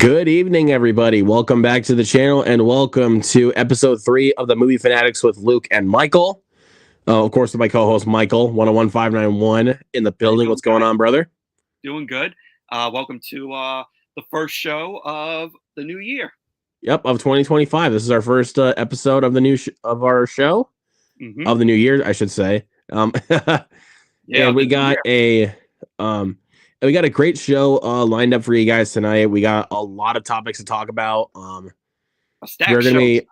Good evening, everybody. Welcome back to the channel and welcome to episode 3 of the Movie Fanatics with Luke and Michael. Of course, with my co-host Michael, 101591 in the building. What's going on, brother? Doing good. Welcome to the first show of the new year. Yep, of 2025. This is our first episode of the new of our show of the new year, I should say. Yeah, and we got a great show lined up for you guys tonight. We got a lot of topics to talk about. We're gonna be,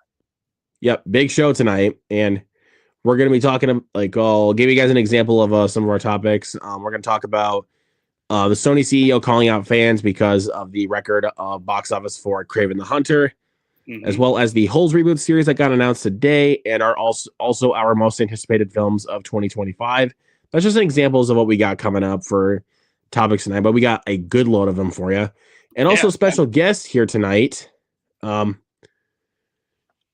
big show tonight, and we're gonna be talking I'll give you guys an example of some of our topics. We're gonna talk about the Sony CEO calling out fans because of the record box office for Kraven the Hunter, as well as the Holes reboot series that got announced today, and are also our most anticipated films of 2025. That's just examples of what we got coming up for topics tonight, but we got a good load of them for you, and also special guest here tonight.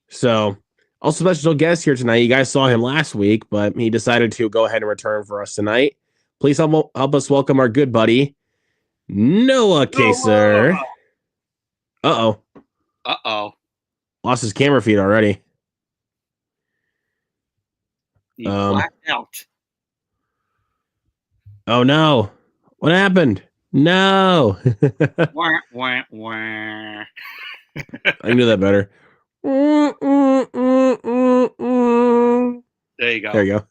So also special guest here tonight. You guys saw him last week, but he decided to go ahead and return for us tonight. Please help us welcome our good buddy Noah Kaser. Uh-oh. Lost his camera feed already. He blacked out. Oh no. What happened? No. Wah, wah, wah. I knew that better. There you go. There you go.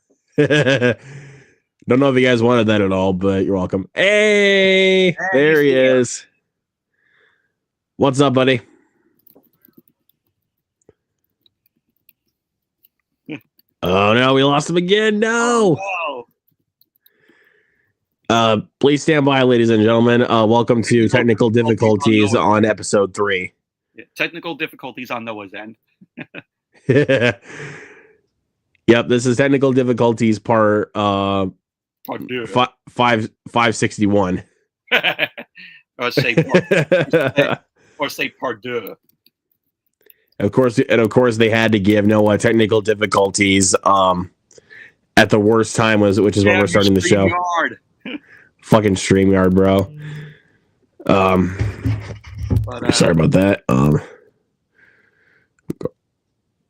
Don't know if you guys wanted that at all, but you're welcome. Hey, there he is. What's up, buddy? Oh no, we lost him again. No. Please stand by, ladies and gentlemen. Welcome to technical difficulties on episode 3. Yeah, technical difficulties on Noah's end. Yep, this is technical difficulties part 561. or say part deux. Of course, they had to give Noah technical difficulties at the worst time, which is when we're starting the show. Fucking StreamYard, bro. Sorry about that.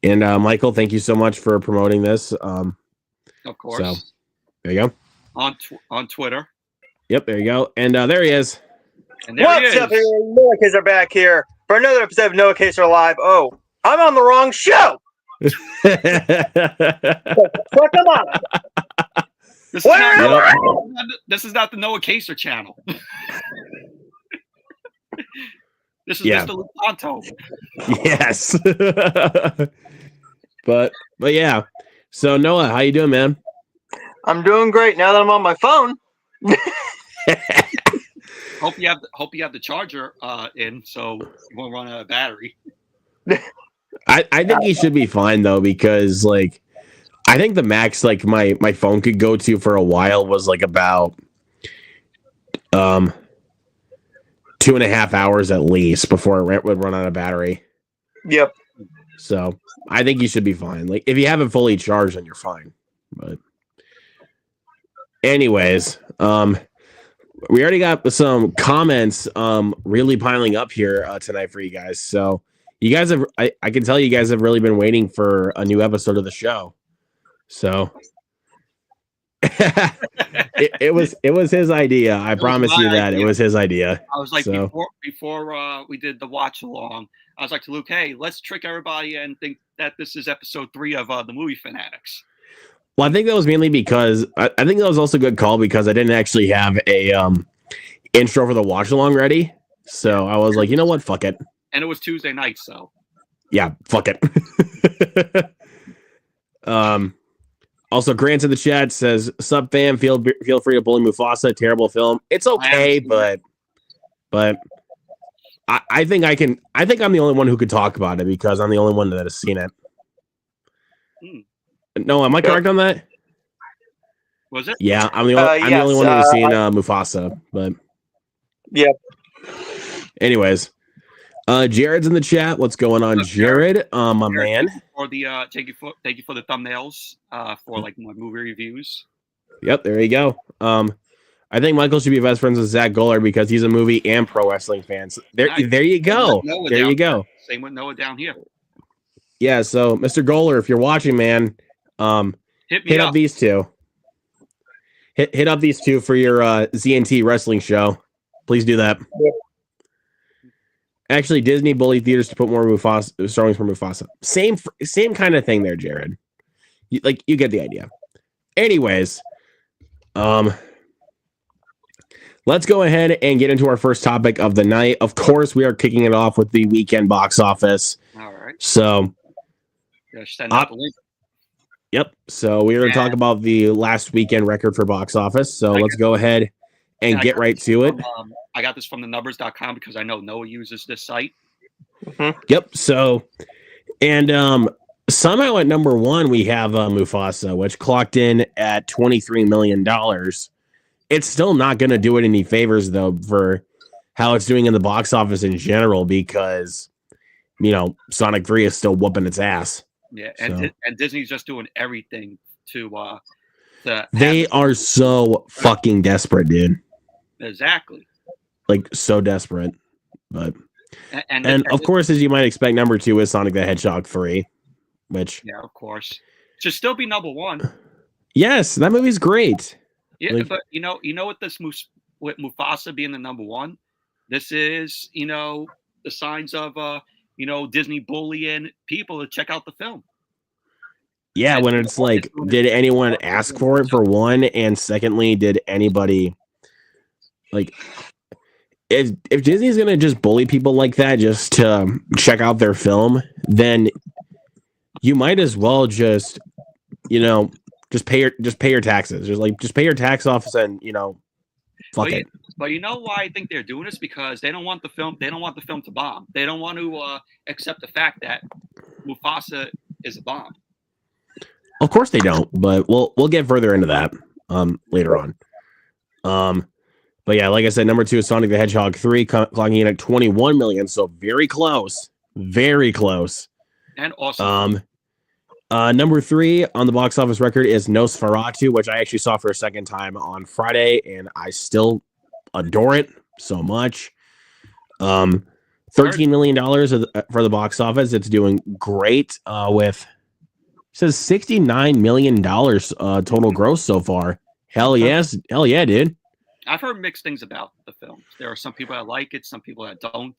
And Michael, thank you so much for promoting this. Of course. So there you go. On Twitter. Yep, there you go. And there he is. And there What's up, everyone? Noah Kaser back here for another episode of Noah Kaser Live. Oh, I'm on the wrong show. Come on. This is not the Noah Kaser channel. This is Mr. Lucanto. Yes. but yeah. So Noah, how you doing, man? I'm doing great now that I'm on my phone. Hope you have the charger in, so you won't run out of battery. I think he should be fine though, because I think the max my phone could go to for a while was about 2.5 hours at least before it would run out of battery. Yep. So I think you should be fine. If you have it fully charged, then you're fine. But anyways, we already got some comments really piling up here tonight for you guys. So you guys have, I can tell you guys have really been waiting for a new episode of the show. So it was his idea. I promise you that it was his idea. I was like, before we did the watch along, I was like to Luke, hey, let's trick everybody and think that this is episode 3 of the Movie Fanatics. Well, I think that was mainly because I think that was also a good call because I didn't actually have a intro for the watch along ready. So I was like, you know what? Fuck it. And it was Tuesday night, so yeah, fuck it. Also, Grant in the chat says, "Sup, fam? Feel free to bully Mufasa. Terrible film. It's okay, but I think I can. I think I'm the only one who could talk about it because I'm the only one that has seen it. No, am I correct on that? Was it? Yeah, I'm the only one who has seen Mufasa. But yep. Anyways, Jared's in the chat. What's going on, Jared? My man. For the thank you for the thumbnails for my movie reviews. Yep, there you go. I think Michael should be best friends with Zach Goller because he's a movie and pro wrestling fan. So there you go. There you go. Same with Noah down here. Yeah, so Mr. Goller, if you're watching, man, hit up these two. Hit up these two for your ZNT wrestling show. Please do that. Yep. Actually, Disney bullied theaters to put more Mufasa stories for Mufasa. Same kind of thing there, Jared. You get the idea. Anyways, let's go ahead and get into our first topic of the night. Of course, we are kicking it off with the weekend box office. All right. So, send out the link. Yep. So we're going to talk about the last weekend record for box office. So let's go ahead and get right to it. I got this from thenumbers.com because I know Noah uses this site. Mm-hmm. Yep. So, and somehow at number one, we have Mufasa, which clocked in at $23 million. It's still not going to do it any favors, though, for how it's doing in the box office in general, because, Sonic 3 is still whooping its ass. Yeah, and Disney's just doing everything to they are so fucking desperate, dude. Exactly. Like, so desperate. But and of course, as you might expect, number two is Sonic the Hedgehog 3, which of course should still be number one. Yes, that movie's great. Yeah, but with this with Mufasa being the number one, this is the signs of Disney bullying people to check out the film. Yeah, when it's like, did anyone ask for it, for one? And secondly, did anybody, like, if Disney's going to just bully people like that just to check out their film, then you might as well just pay your taxes. Just pay your tax office and, fuck it. But you know why I think they're doing this? Because they don't want the film to bomb. They don't want to accept the fact that Mufasa is a bomb. Of course they don't, but we'll get further into that later on. But yeah, like I said, number two is Sonic the Hedgehog 3, clocking in at 21 million, so very close. Very close. And awesome. Number three on the box office record is Nosferatu, which I actually saw for a second time on Friday, and I still adore it so much. $13 million for the box office. It's doing great with, it says $69 million total gross so far. Hell yeah, dude. I've heard mixed things about the film. There are some people that like it, some people that don't.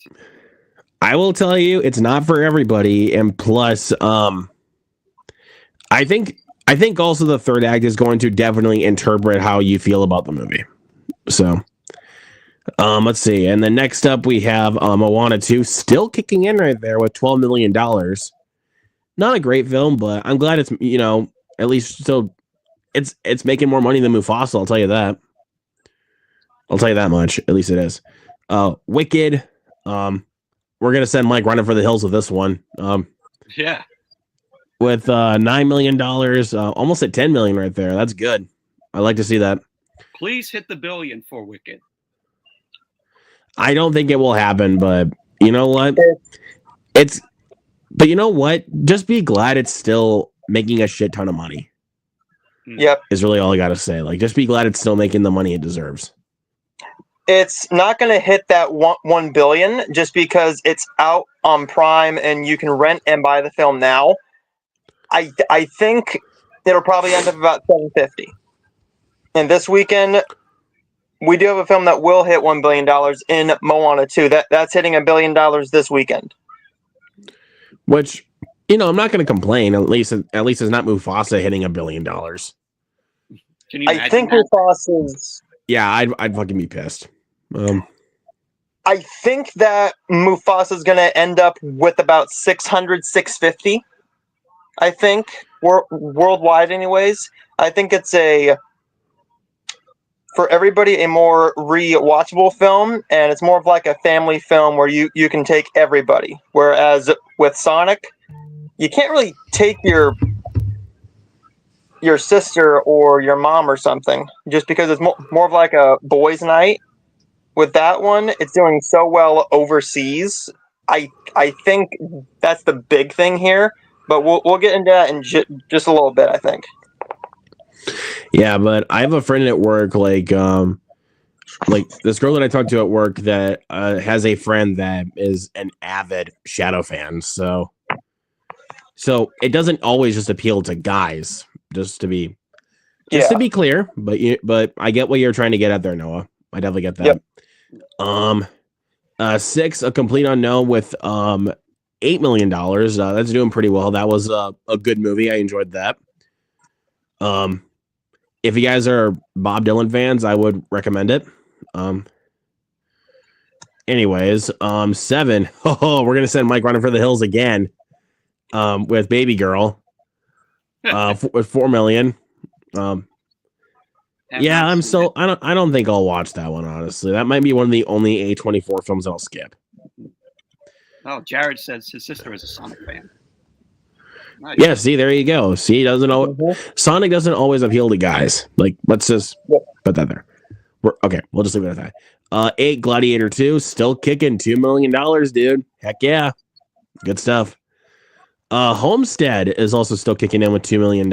I will tell you, it's not for everybody, and plus, I think also the third act is going to definitely interpret how you feel about the movie. So, let's see. And then next up we have Moana 2, still kicking in right there with $12 million. Not a great film, but I'm glad it's, at least still it's making more money than Mufasa, I'll tell you that. I'll tell you that much. At least it is. Wicked. We're gonna send Mike running for the hills with this one. Yeah. With $9 million, almost at $10 million right there. That's good. I like to see that. Please hit the billion for Wicked. I don't think it will happen, but you know what? But you know what? Just be glad it's still making a shit ton of money. Yep. Is really all I gotta say. Like, just be glad it's still making the money it deserves. It's not going to hit that 1 billion just because it's out on Prime and you can rent and buy the film now. I think it'll probably end up about 750. And this weekend, we do have a film that will hit $1 billion in Moana 2. That's hitting $1 billion this weekend. Which, I'm not going to complain. At least it's not Mufasa hitting $1 billion. Can you I think Mufasa's... Yeah, I'd fucking be pissed. I think that Mufasa's going to end up with about 600, 650. I think worldwide, anyways. I think it's for everybody a more rewatchable film, and it's more of like a family film where you can take everybody. Whereas with Sonic, you can't really take your sister or your mom or something, just because it's more of like a boys' night. With that one, it's doing so well overseas. I think that's the big thing here, but we'll get into that in just a little bit, I think. Yeah, but I have a friend at work, like, like this girl that I talked to at work that has a friend that is an avid Shadow fan. So it doesn't always just appeal to guys. Just to be clear, but I get what you're trying to get at there, Noah. I definitely get that. Yep. 6, A Complete Unknown with $8 million. That's doing pretty well. That was a good movie. I enjoyed that. If you guys are Bob Dylan fans, I would recommend it. Anyways, 7. Oh, we're gonna send Mike running for the hills again. With Baby Girl. With $4 million. Yeah, I don't think I'll watch that one, honestly. That might be one of the only A24 films I'll skip. Oh, Jared says his sister is a Sonic fan. Nice. Yeah, see, there you go. See, Sonic doesn't always appeal to guys. Like, let's just put that there. We'll just leave it at that. 8, Gladiator 2, still kicking $2 million, dude. Heck yeah. Good stuff. Homestead is also still kicking in with $2 million.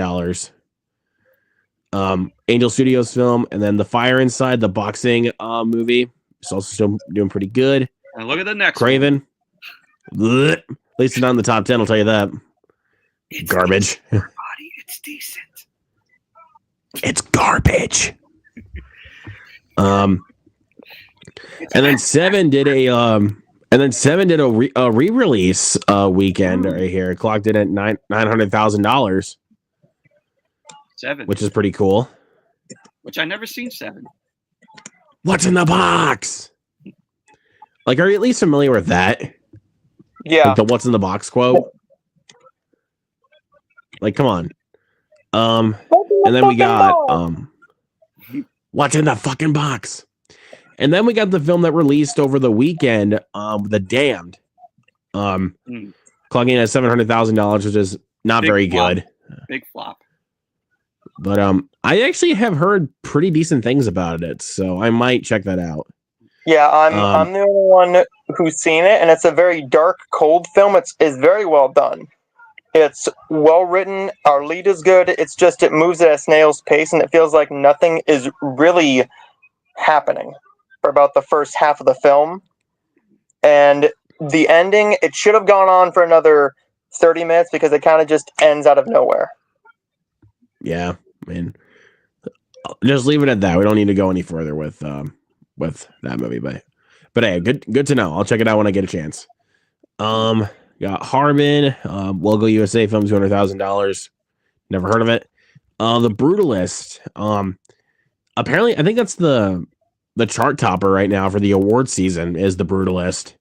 Angel Studios film, and then The Fire Inside, the boxing movie, is also still doing pretty good. And look at the next Craven. At least it's not in the top 10, I'll tell you that. It's garbage. It's decent. It's garbage. And then 7 did a re-release weekend right here. Clocked it at $900,000. 7, which is pretty cool. Which I never seen 7. What's in the box? Like, are you at least familiar with that? Yeah. Like the "What's in the box" quote. Like, come on. And then we got "What's in the fucking box?" And then we got the film that released over the weekend, The Damned. Clocking in at $700,000, which is not very good. Big flop. But I actually have heard pretty decent things about it, so I might check that out. Yeah, I'm the only one who's seen it, and it's a very dark, cold film. It's very well done. It's well written. Our lead is good. It's just it moves at a snail's pace, and it feels like nothing is really happening for about the first half of the film. And the ending, it should have gone on for another 30 minutes because it kind of just ends out of nowhere. Yeah, I mean, just leave it at that. We don't need to go any further with that movie, but hey, good to know. I'll check it out when I get a chance. Got Harbin, Logo USA film, $200,000. Never heard of it. The Brutalist. Apparently, I think that's the chart topper right now for the award season is The Brutalist.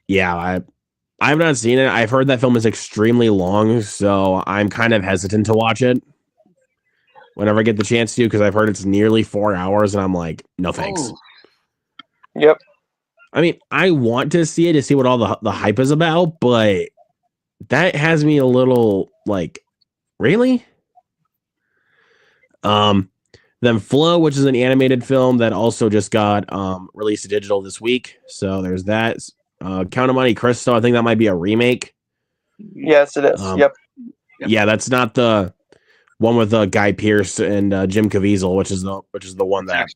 Yeah, I have not seen it. I've heard that film is extremely long, so I'm kind of hesitant to watch it whenever I get the chance to, because I've heard it's nearly 4 hours, and I'm like, no thanks. Oh. Yep. I mean, I want to see it to see what all the hype is about, but that has me a little like, really? Then Flow, which is an animated film that also just got released to digital this week. So there's that. Count of Monte Cristo, I think that might be a remake. Yes, it is. Yep. Yeah, that's not the one with Guy Pearce and Jim Caviezel, which is the one that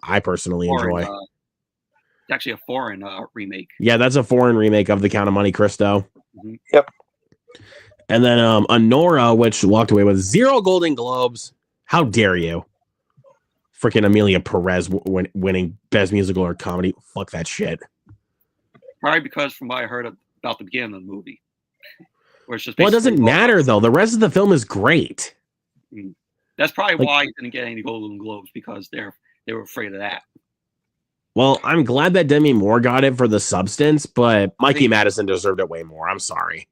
I personally enjoy. It's actually a foreign remake. Yeah, that's a foreign remake of the Count of Monte Cristo. Mm-hmm. Yep. And then Honora, which walked away with 0 Golden Globes. How dare you? Freaking Amelia Perez winning Best Musical or Comedy. Fuck that shit. Probably because from what I heard about the beginning of the movie. Where it's just well, it doesn't matter, though. The rest of the film is great. That's probably why he didn't get any Golden Globes, because they were afraid of that. Well, I'm glad that Demi Moore got it for the substance, but Mikey Madison deserved it way more. I'm sorry.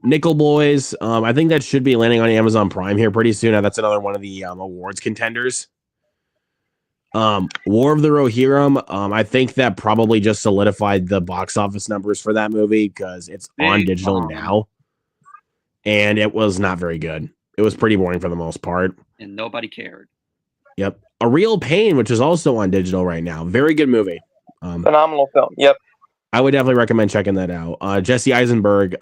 Nickel Boys, I think that should be landing on Amazon Prime here pretty soon. That's another one of the awards contenders. War of the Rohirrim, I think that probably just solidified the box office numbers for that movie because it's on digital now, and it was not very good. It was pretty boring for the most part, and nobody cared. Yep. A Real Pain, which is also on digital right now. Very good movie. Phenomenal film. Yep. I would definitely recommend checking that out. Jesse Eisenberg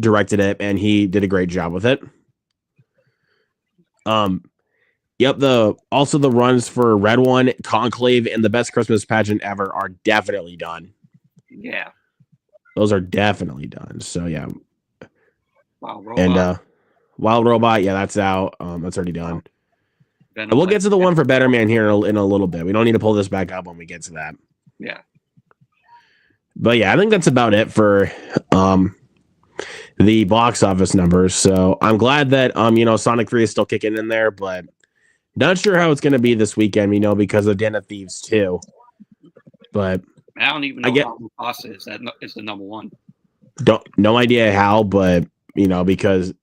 directed it, and he did a great job with it. Yep. Also the runs for Red One, Conclave, and the Best Christmas Pageant Ever are definitely done. Yeah. Those are definitely done. So yeah. Wild Robot. And Wild Robot, yeah, that's out. That's already done. Venom We'll get to the one for Better Man here in a little bit. We don't need to pull this back up when we get to that. Yeah. But yeah, I think that's about it for the box office numbers. So I'm glad that Sonic 3 is still kicking in there, but not sure how it's going to be this weekend, because of Den of Thieves 2. But I don't even know how Mufasa is the number one. No idea how, but because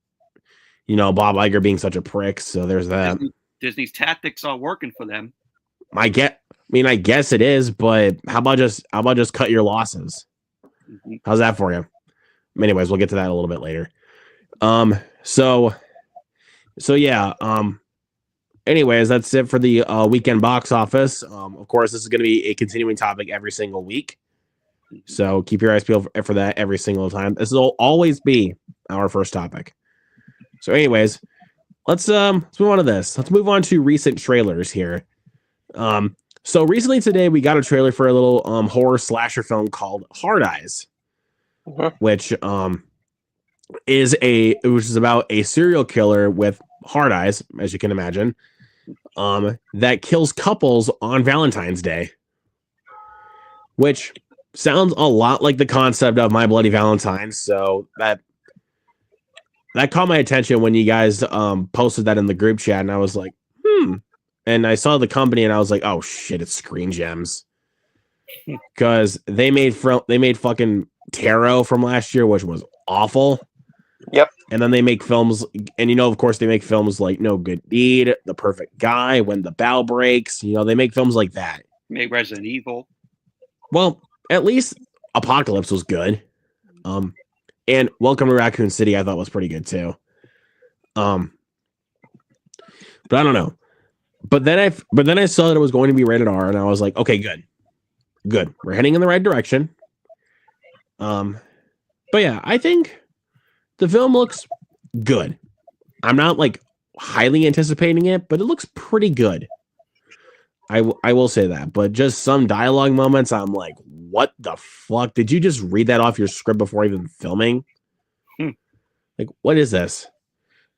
Bob Iger being such a prick, so there's that. Disney's tactics are working for them. I guess it is, but how about just cut your losses? Mm-hmm. How's that for you? Anyways, we'll get to that a little bit later. So yeah. Anyways, that's it for the weekend box office. Of course, this is going to be a continuing topic every single week. So keep your eyes peeled for that every single time. This will always be our first topic. So anyways, let's move on to this. Let's move on to recent trailers here. So recently today we got a trailer for a little horror slasher film called Hard Eyes, which is about a serial killer with hard eyes, as you can imagine, that kills couples on Valentine's Day, which sounds a lot like the concept of My Bloody Valentine. So that caught my attention when you guys posted that in the group chat, and I was like, and I saw the company, and I was like, oh shit, it's Screen Gems, because they made fucking Tarot from last year, which was awful. Yep. And then they make films, and of course they make films like No Good Deed, The Perfect Guy, When the Bow Breaks. They make films like that. Make Resident Evil. Well, at least Apocalypse was good. And Welcome to Raccoon City I thought was pretty good too. But I don't know. But then I saw that it was going to be rated R, and I was like, okay, good. We're heading in the right direction. But yeah, I think the film looks good. I'm not like highly anticipating it, but it looks pretty good. I will say that. But just some dialogue moments, I'm like, what the fuck? Did you just read that off your script before even filming? Like, what is this?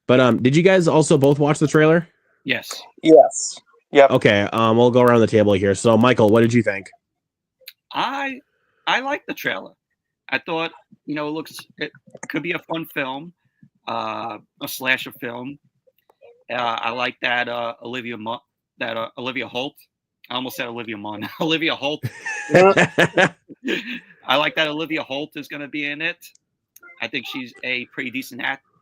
But did you guys also both watch the trailer? Yes. Yes. Yep. Okay. We'll go around the table here. So, Michael, what did you think? I like the trailer. I thought, it could be a fun film, a slasher film. I like that Olivia Holt. I almost said Olivia Munn. Olivia Holt. I like that Olivia Holt is going to be in it. I think she's a pretty decent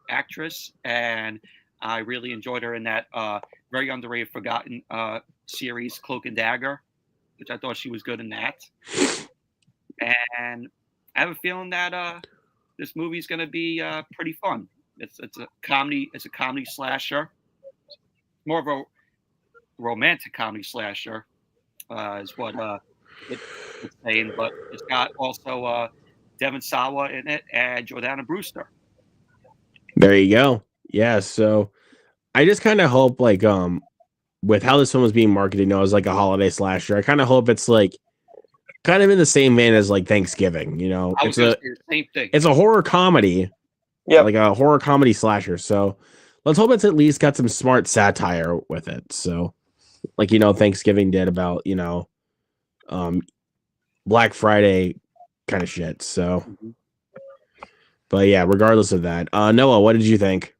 actress, and I really enjoyed her in that very underrated, forgotten series, Cloak and Dagger, which I thought she was good in that. And I have a feeling that this movie is going to be pretty fun. It's a comedy. It's a comedy slasher. More of a romantic comedy slasher, is what it's saying. But it's got also Devon Sawa in it and Jordana Brewster. There you go. Yeah. So I just kind of hope, like, with how this film is being marketed, as like a holiday slasher, I kind of hope it's like kind of in the same vein as like Thanksgiving. It's the same thing. It's a horror comedy. Yeah, like a horror comedy slasher. So let's hope it's at least got some smart satire with it. So, like, Thanksgiving did about, Black Friday kind of shit. So, but yeah, regardless of that, Noah, what did you think?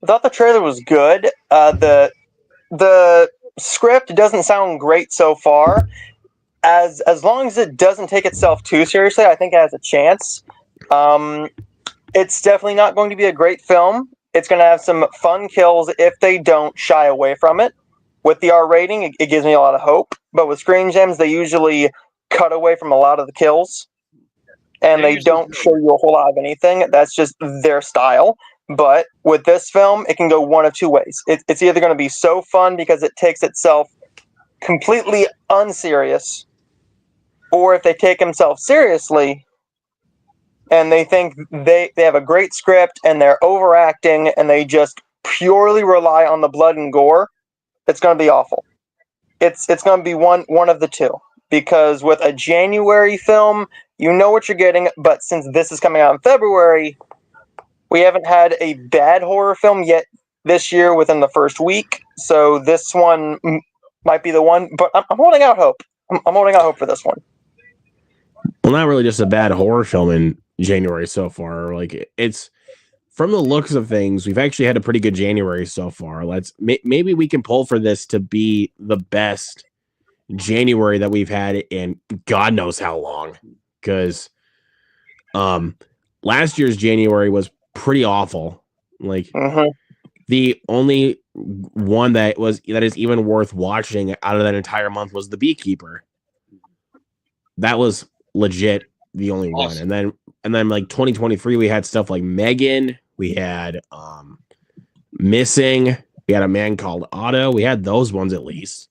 I thought the trailer was good. The script doesn't sound great so far. As long as it doesn't take itself too seriously, I think it has a chance. It's definitely not going to be a great film. It's going to have some fun kills if they don't shy away from it. With the R rating, it gives me a lot of hope. But with Screen Gems, they usually cut away from a lot of the kills. And they don't show you a whole lot of anything. That's just their style. But with this film, it can go one of two ways. It's either going to be so fun because it takes itself completely unserious, or if they take themselves seriously and they think they have a great script and they're overacting and they just purely rely on the blood and gore, it's going to be awful. It's going to be one of the two, because with a January film, you know what you're getting, but since this is coming out in February, we haven't had a bad horror film yet this year within the first week, so this one might be the one, but I'm holding out hope. I'm holding out hope for this one. Well, not really just a bad horror film in January so far. Like, it's from the looks of things, we've actually had a pretty good January so far. Maybe we can pull for this to be the best January that we've had in God knows how long. Because last year's January was pretty awful. Like, the only one that is even worth watching out of that entire month was The Beekeeper. That was legit the only one. And then like 2023, we had stuff like Megan, we had Missing, we had A Man Called Otto, we had those ones at least.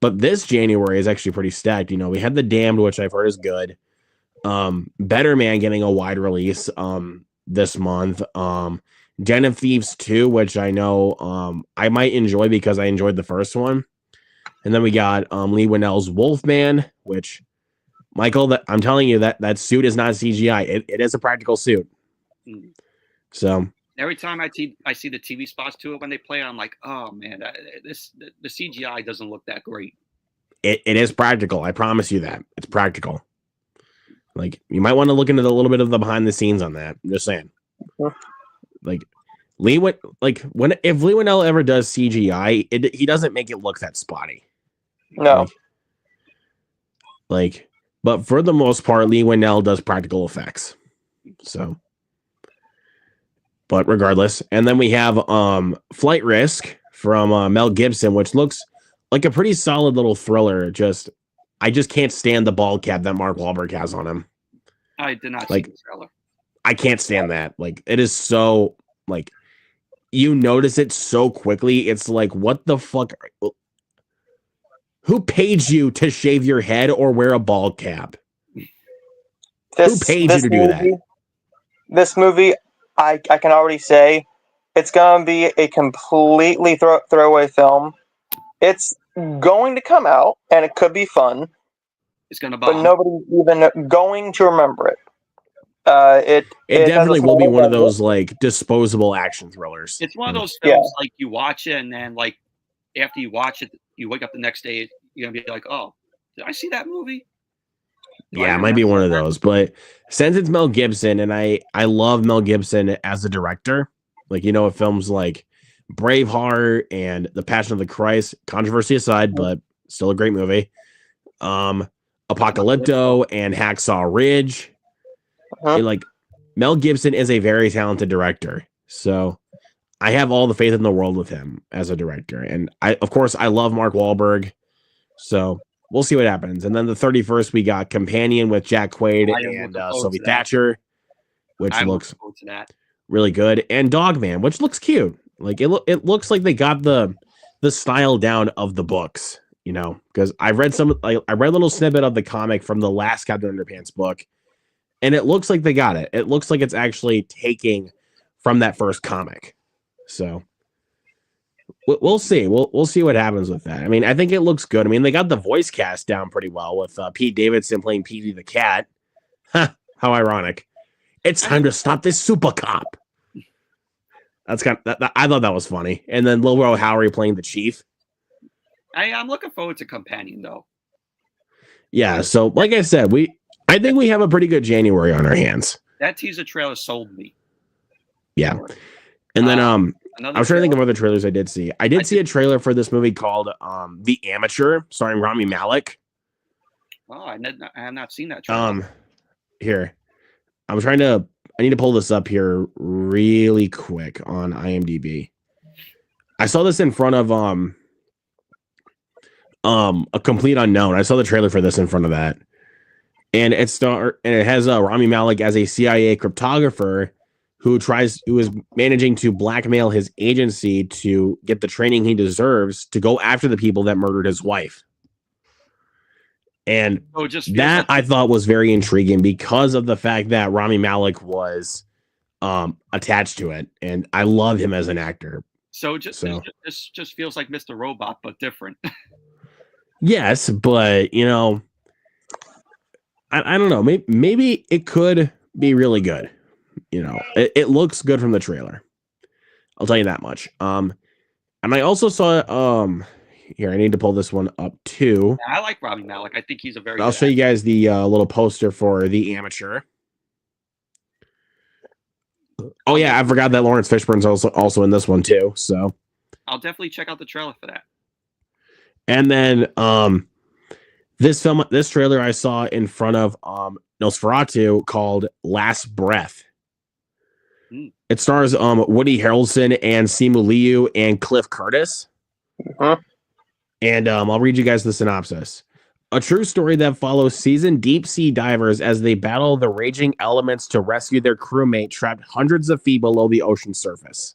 But this January is actually pretty stacked. You know, we had The Damned, which I've heard is good. Better Man getting a wide release this month. Den of Thieves 2, which I know I might enjoy because I enjoyed the first one. And then we got Lee Winnell's Wolfman, which, Michael, I'm telling you that suit is not CGI. It is a practical suit. So every time I see the TV spots to it when they play, I'm like, oh man, the CGI doesn't look that great. It is practical. I promise you that it's practical. Like, you might want to look into a little bit of the behind the scenes on that. I'm just saying. Like, if Lee Winnell ever does CGI, he doesn't make it look that spotty. No. But for the most part, Lee Winnell does practical effects. So, but regardless, and then we have Flight Risk from Mel Gibson, which looks like a pretty solid little thriller. I just can't stand the bald cap that Mark Wahlberg has on him. I did not see the trailer. I can't stand that. Like, it is so, like, you notice it so quickly. It's like, what the fuck? Who paid you to shave your head or wear a bald cap? Who paid you to do that? This movie, I can already say, it's going to be a completely throwaway film. It's going to come out, and it could be fun. It's going to bomb. But nobody's even going to remember it. It definitely will be one of those, like, disposable action thrillers. It's one of those films, like, you watch it, and then, like, after you watch it, you wake up the next day, you're going to be like, oh, did I see that movie? Yeah, it might be one of those. But since it's Mel Gibson, and I love Mel Gibson as a director, like, you know, films like Braveheart and The Passion of the Christ, controversy aside, but still a great movie. Apocalypto and Hacksaw Ridge. Like, Mel Gibson is a very talented director. So I have all the faith in the world with him as a director. And of course, I love Mark Wahlberg. So we'll see what happens. And then the 31st, we got Companion with Jack Quaid and Sophie Thatcher, which looks really good. And Dogman, which looks cute. Like, it looks like they got the style down of the books, you know, because I read a little snippet of the comic from the last Captain Underpants book, and it looks like they got it. It looks like it's actually taking from that first comic. So we'll see. We'll see what happens with that. I mean, I think it looks good. I mean, they got the voice cast down pretty well with Pete Davidson playing Petey the cat. How ironic. It's time to stop this super cop. That's I thought that was funny. And then Lil Rel Howery playing the chief. I'm looking forward to Companion, though. Yeah, so like I said, I think we have a pretty good January on our hands. That teaser trailer sold me. Yeah. And then I was trying to think of other trailers I did see. I did see a trailer for this movie called The Amateur, starring Rami Malek. Oh, I have not seen that trailer. Here. I need to pull this up here really quick on IMDb. I saw this in front of A Complete Unknown. I saw the trailer for this in front of that. And it has Rami Malek as a CIA cryptographer who is managing to blackmail his agency to get the training he deserves to go after the people that murdered his wife. And I thought was very intriguing because of the fact that Rami Malek was attached to it, and I love him as an actor. So this just feels like Mr. Robot, but different. Yes, but you know, I don't know. Maybe it could be really good. You know, it looks good from the trailer. I'll tell you that much. And I also saw here, I need to pull this one up too. Yeah, I like Rami Malek. I think he's a very. I'll show you guys the little poster for The Amateur. Oh yeah, I forgot that Lawrence Fishburne's also in this one too. So I'll definitely check out the trailer for that. And then this trailer I saw in front of Nosferatu called Last Breath. It stars Woody Harrelson and Simu Liu and Cliff Curtis. And I'll read you guys the synopsis. A true story that follows seasoned deep-sea divers as they battle the raging elements to rescue their crewmate trapped hundreds of feet below the ocean surface.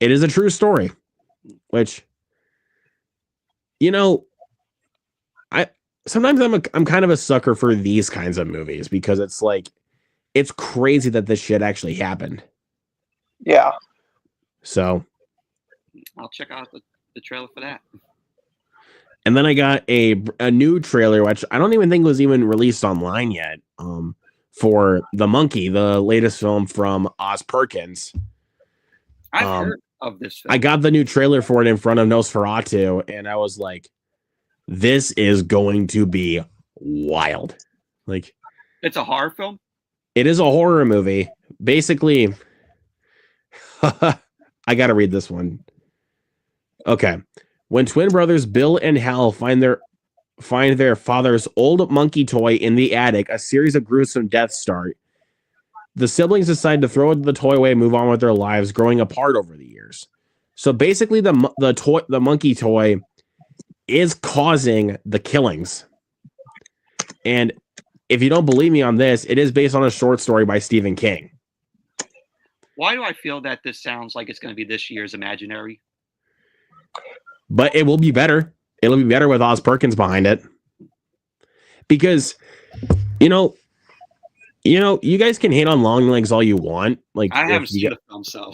It is a true story, which, you know, sometimes I'm kind of a sucker for these kinds of movies because it's like, it's crazy that this shit actually happened. Yeah. So I'll check out the trailer for that. And then I got a new trailer, which I don't even think was even released online yet, for The Monkey, the latest film from Oz Perkins. I've heard of this film. I got the new trailer for it in front of Nosferatu, and I was like, this is going to be wild. Like, it's a horror film? It is a horror movie. Basically, I got to read this one. Okay. When twin brothers Bill and Hal find their father's old monkey toy in the attic, a series of gruesome deaths start. The siblings decide to throw the toy away and move on with their lives, growing apart over the years. So basically, the monkey toy is causing the killings. And if you don't believe me on this, it is based on a short story by Stephen King. Why do I feel that this sounds like it's going to be this year's Imaginary? But it will be better. It'll be better with Oz Perkins behind it. Because, you know, you guys can hate on Longlegs all you want. Like, I haven't seen the film, so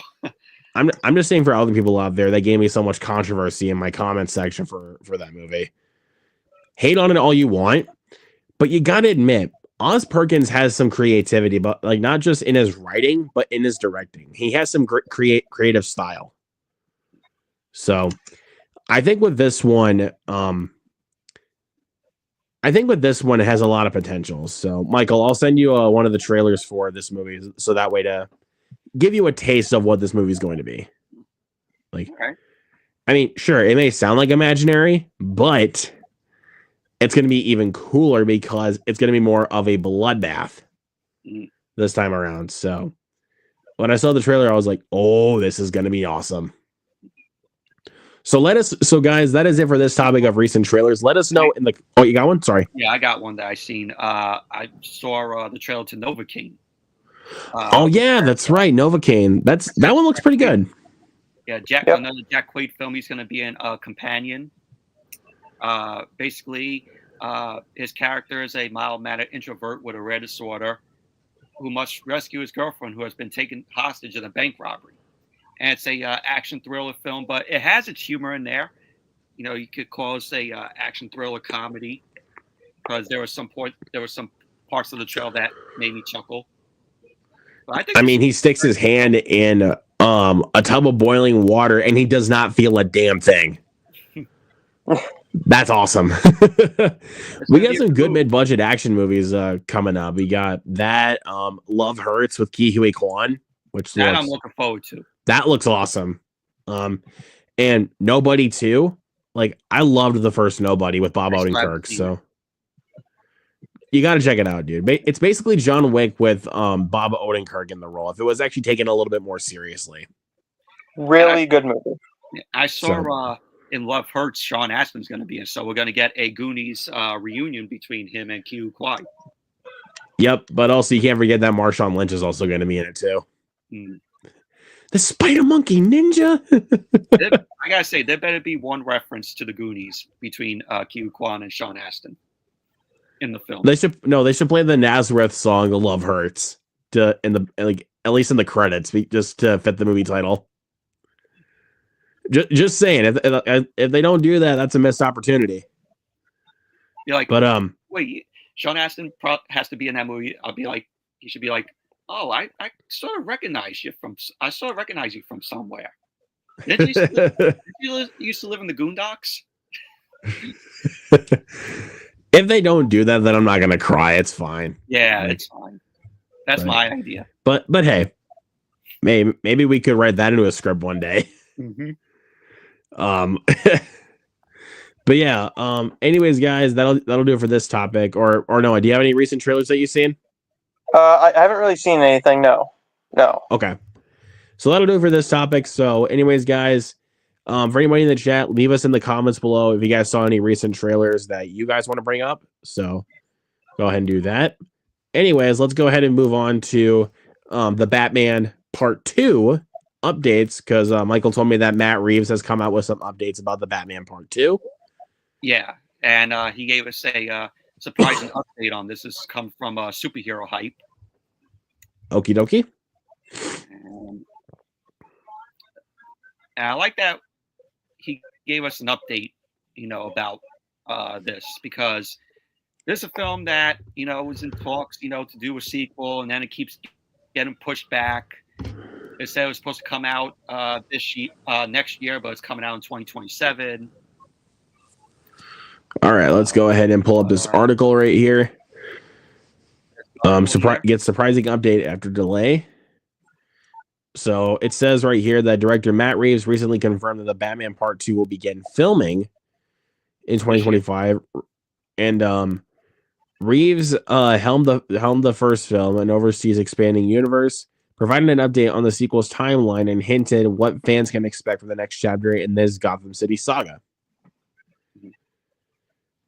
I'm just saying for other people out there that gave me so much controversy in my comment section for that movie. Hate on it all you want, but you got to admit, Oz Perkins has some creativity, but like not just in his writing, but in his directing. He has some creative style. So I think with this one, it has a lot of potential. So, Michael, I'll send you one of the trailers for this movie, so that way to give you a taste of what this movie is going to be. Like, okay. I mean, sure, it may sound like Imaginary, but it's going to be even cooler because it's going to be more of a bloodbath this time around. So, when I saw the trailer, I was like, "Oh, this is going to be awesome." So guys, that is it for this topic of recent trailers. Let us know in the. Oh, you got one? Sorry. Yeah, I got one that I seen. I saw the trailer to Novocaine. Oh yeah, that's right, Novocaine. That one looks pretty good. Yeah, another Jack Quaid film. He's going to be in a companion. Basically, his character is a mild-mannered introvert with a rare disorder who must rescue his girlfriend who has been taken hostage in a bank robbery. And it's a action thriller film, but it has its humor in there. You know, you could call it a action thriller comedy because there were some parts of the trailer that made me chuckle. But I mean, he sticks his hand in a tub of boiling water and he does not feel a damn thing. That's awesome. We got some good mid-budget action movies coming up. We got that Love Hurts with Ke Huy Quan, which I'm looking forward to. That looks awesome. And Nobody 2. Like, I loved the first Nobody with Bob Odenkirk. So you got to check it out, dude. It's basically John Wick with Bob Odenkirk in the role. If it was actually taken a little bit more seriously. Really good movie. I saw in Love Hurts, Sean Astin's going to be in. So we're going to get a Goonies reunion between him and Ke Huy Quan. Yep. But also you can't forget that Marshawn Lynch is also going to be in it too. The Spider Monkey Ninja. I gotta say, there better be one reference to the Goonies between Ke Huy Quan and Sean Astin in the film. They should play the Nazareth song "The Love Hurts." in the at least in the credits, just to fit the movie title. Just saying, if they don't do that, that's a missed opportunity. You're like, but wait, Sean Astin has to be in that movie. I'll be like, he should be like, oh, I sort of recognize you from somewhere. Did you used to live in the Goondocks? If they don't do that, then I'm not gonna cry. It's fine. Yeah, it's fine. That's my idea. But hey, maybe we could write that into a script one day. Mm-hmm. But yeah. Anyways, guys, that'll do it for this topic. Or no? Do you have any recent trailers that you've seen? I haven't really seen anything. No. Okay. So that'll do it for this topic. So, anyways, guys, for anybody in the chat, leave us in the comments below if you guys saw any recent trailers that you guys want to bring up. So, go ahead and do that. Anyways, let's go ahead and move on to the Batman Part 2 updates, because Michael told me that Matt Reeves has come out with some updates about the Batman Part 2. Yeah, and he gave us a surprising update on this. This has come from Superhero Hype. Okie dokie. And I like that he gave us an update, about this, because this is a film that, was in talks, to do a sequel, and then it keeps getting pushed back. It said it was supposed to come out next year, but it's coming out in 2027. All right, let's go ahead and pull up this article right here. Gets surprising update after delay. So it says right here that director Matt Reeves recently confirmed that the Batman Part 2 will begin filming in 2025. And Reeves helmed the first film and oversees expanding universe, providing an update on the sequel's timeline and hinted what fans can expect from the next chapter in this Gotham City saga.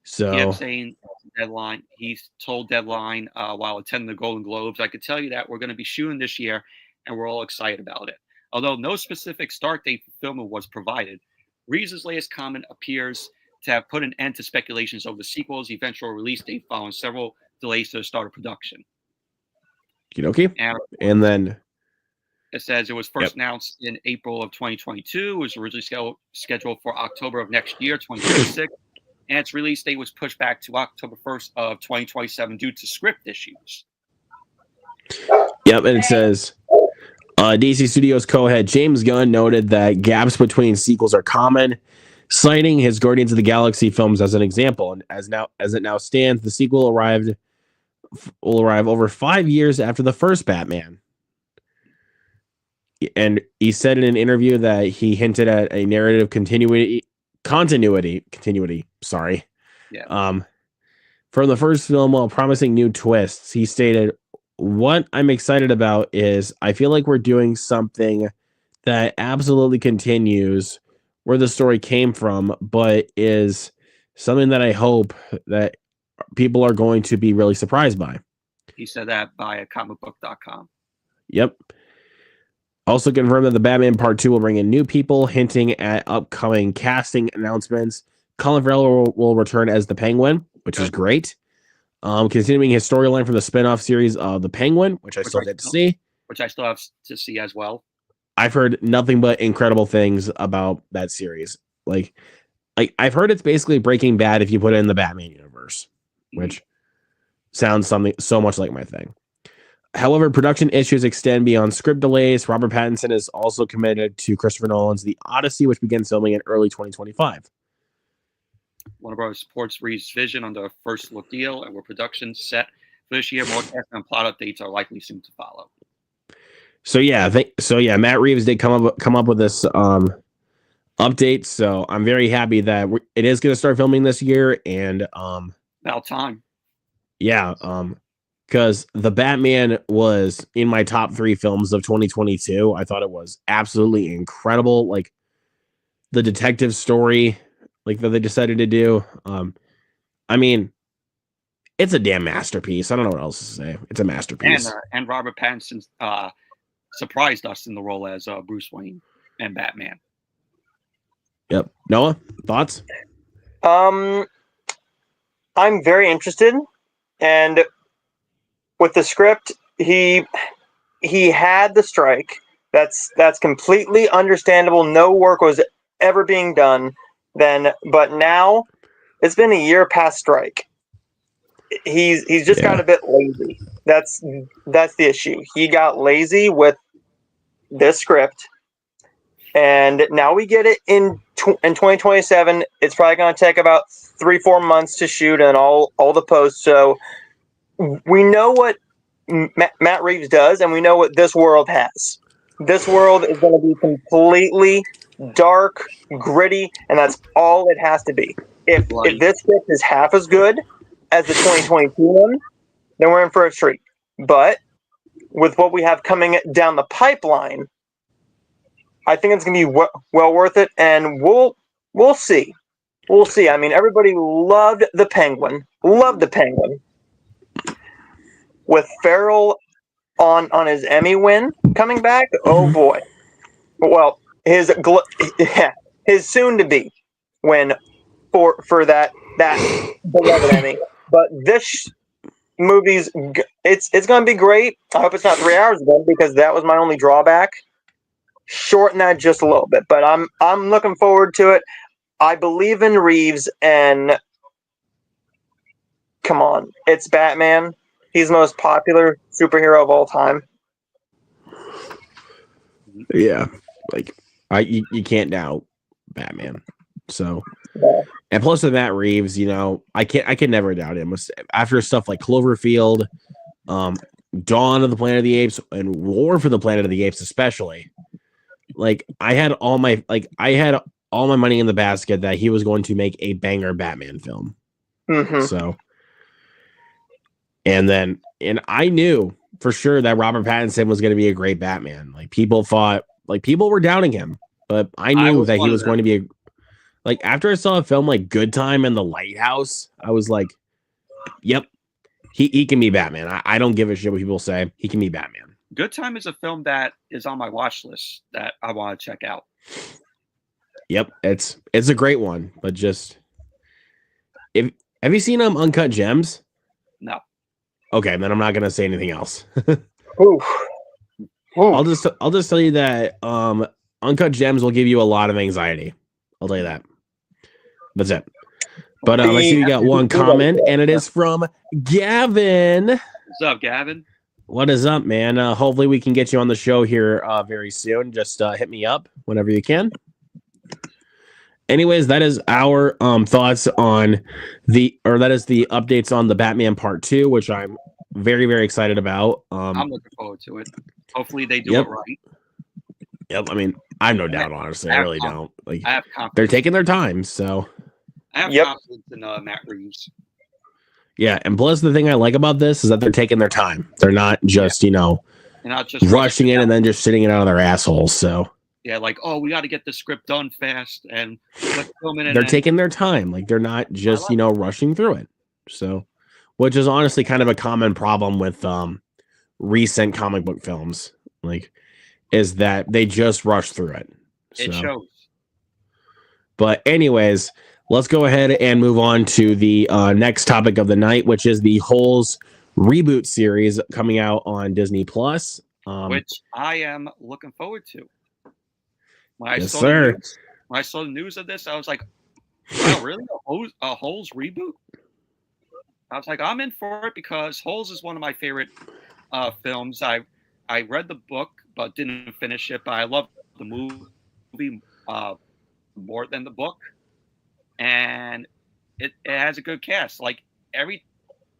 So he kept saying Deadline. He's told Deadline while attending the Golden Globes, I could tell you that we're going to be shooting this year, and we're all excited about it. Although no specific start date for filming was provided, Reeves' latest comment appears to have put an end to speculations over the sequel's eventual release date following several delays to the start of production. Okay. And then it says it was first announced in April of 2022. It was originally scheduled for October of next year, 2026. And its release date was pushed back to October 1st of 2027 due to script issues. Yep, and it says DC Studios co-head James Gunn noted that gaps between sequels are common, citing his Guardians of the Galaxy films as an example. And as it now stands, the sequel will arrive over 5 years after the first Batman. And he said in an interview that he hinted at a narrative continuity. Sorry. Yeah. From the first film, while promising new twists, he stated, "What I'm excited about is I feel like we're doing something that absolutely continues where the story came from, but is something that I hope that people are going to be really surprised by." He said that via comicbook.com. Yep. Also confirmed that the Batman Part 2 will bring in new people, hinting at upcoming casting announcements. Colin Farrell will return as the Penguin, which is great. Continuing his storyline from the spin-off series of The Penguin, which I still have to see. Which I still have to see as well. I've heard nothing but incredible things about that series. Like I've heard it's basically Breaking Bad if you put it in the Batman universe, which sounds something so much like my thing. However, production issues extend beyond script delays. Robert Pattinson is also committed to Christopher Nolan's The Odyssey, which begins filming in early 2025. Warner Bros. Supports Reeves' vision on the first look deal, and with production set for this year, more casting and plot updates are likely soon to follow. So yeah, Matt Reeves did come up with this update. So I'm very happy that it is going to start filming this year, and about time. Yeah, because the Batman was in my top 3 films of 2022. I thought it was absolutely incredible. Like the detective story, like that they decided to do. I mean, it's a damn masterpiece. I don't know what else to say. It's a masterpiece. And Robert Pattinson surprised us in the role as Bruce Wayne and Batman. Yep. Noah, thoughts? I'm very interested, and with the script, he he had the strike. That's completely understandable. No work was ever being done then, but now it's been a year past strike. He's just got a bit lazy. That's the issue. He got lazy with this script, and now we get it in 2027. It's probably going to take about 3-4 months to shoot and all the posts. So we know what Matt Reeves does, and we know what this world has. This world is going to be completely dark, gritty, and that's all it has to be. If this script is half as good as the 2022 one, then we're in for a treat. But with what we have coming down the pipeline, I think it's going to be well worth it, and we'll see. We'll see. I mean, everybody loved the Penguin. With Farrell on his Emmy win coming back, oh boy. Well, his soon to be win for that beloved Emmy. But this movie's it's going to be great. I hope it's not 3 hours again, because that was my only drawback. Shorten that just a little bit, but I'm looking forward to it. I believe in Reeves, and come on, it's Batman. He's the most popular superhero of all time. Yeah, like you can't doubt Batman. So, and plus with Matt Reeves, I can never doubt him. After stuff like Cloverfield, Dawn of the Planet of the Apes, and War for the Planet of the Apes, especially. Like I had all my money in the basket that he was going to make a banger Batman film. Mm-hmm. So. And I knew for sure that Robert Pattinson was going to be a great Batman. Like people were doubting him, but I knew that he was going to be after I saw a film like Good Time and The Lighthouse, I was like, yep, he can be Batman. I don't give a shit what people say. He can be Batman. Good Time is a film that is on my watch list that I want to check out. Yep. It's a great one, but just have you seen Uncut Gems? No. Okay, then I'm not gonna say anything else. Ooh. I'll just tell you that Uncut Gems will give you a lot of anxiety. I'll tell you that. That's it. But I see we got one comment, and it is from Gavin. What's up, Gavin? What is up, man? Hopefully we can get you on the show here very soon. Just hit me up whenever you can. Anyways, that is our thoughts on the updates on the Batman Part 2, which I'm very, very excited about. I'm looking forward to it. Hopefully they do it right. Yep. I mean, I have no doubt, honestly. I really don't. I have confidence. They're taking their time, so. I have confidence in Matt Reeves. Yeah, and plus the thing I like about this is that they're taking their time. They're not just, They're not just rushing in and then just sitting it out of their assholes, so. Yeah, we got to get the script done fast, and let's film it. They're taking their time. They're not just, rushing through it. So, which is honestly kind of a common problem with recent comic book films, is that they just rush through it. So. It shows. But anyways, let's go ahead and move on to the next topic of the night, which is the Holes reboot series coming out on Disney Plus, which I am looking forward to. When I saw the news of this, I was like, "Oh, really? A Holes reboot?" I was like, "I'm in for it," because Holes is one of my favorite films. I read the book but didn't finish it, but I love the movie more than the book, and it has a good cast. Every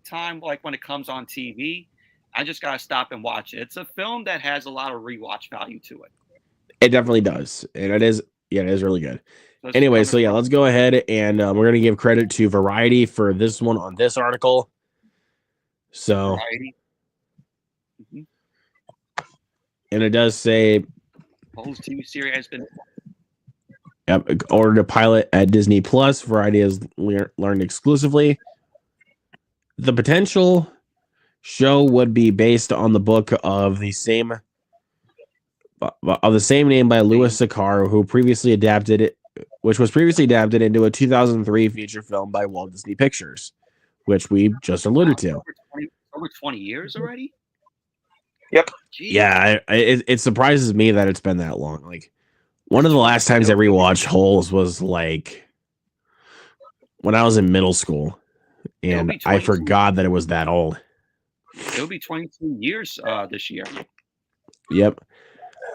time, when it comes on TV, I just gotta stop and watch it. It's a film that has a lot of rewatch value to it. It definitely does, and it is really good. Anyway, so let's go ahead and we're going to give credit to Variety for this one on this article. So, and it does say Holes TV series has been ordered a pilot at Disney Plus. Variety has learned exclusively. The potential show would be based on the book of the same name by Louis Sakar, who previously adapted it, which was previously adapted into a 2003 feature film by Walt Disney Pictures, which we just alluded to. Over 20 years already? Yep. Jeez. Yeah, it surprises me that it's been that long. Like, one of the last times I rewatched Holes was like when I was in middle school, and I forgot that it was that old. It'll be 22 years this year. Yep.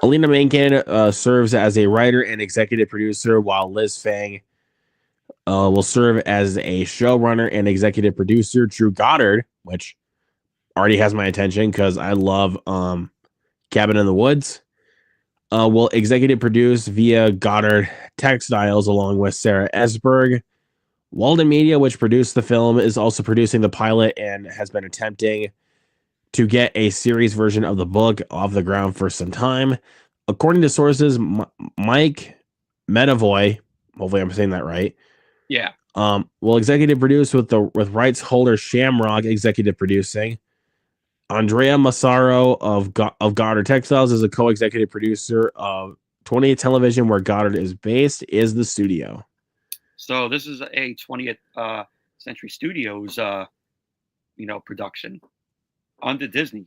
Alina Menken serves as a writer and executive producer, while Liz Fang will serve as a showrunner and executive producer. Drew Goddard, which already has my attention because I love Cabin in the Woods, will executive produce via Goddard Textiles along with Sarah Esberg. Walden Media, which produced the film, is also producing the pilot and has been attempting to get a series version of the book off the ground for some time. According to sources, Mike Medavoy, hopefully I'm saying that right. Yeah. Will executive produce with rights holder Shamrock executive producing. Andrea Massaro of Goddard Textiles is a co-executive producer of 20th Television, where Goddard is based, is the studio. So this is a 20th Century Studios, production under Disney.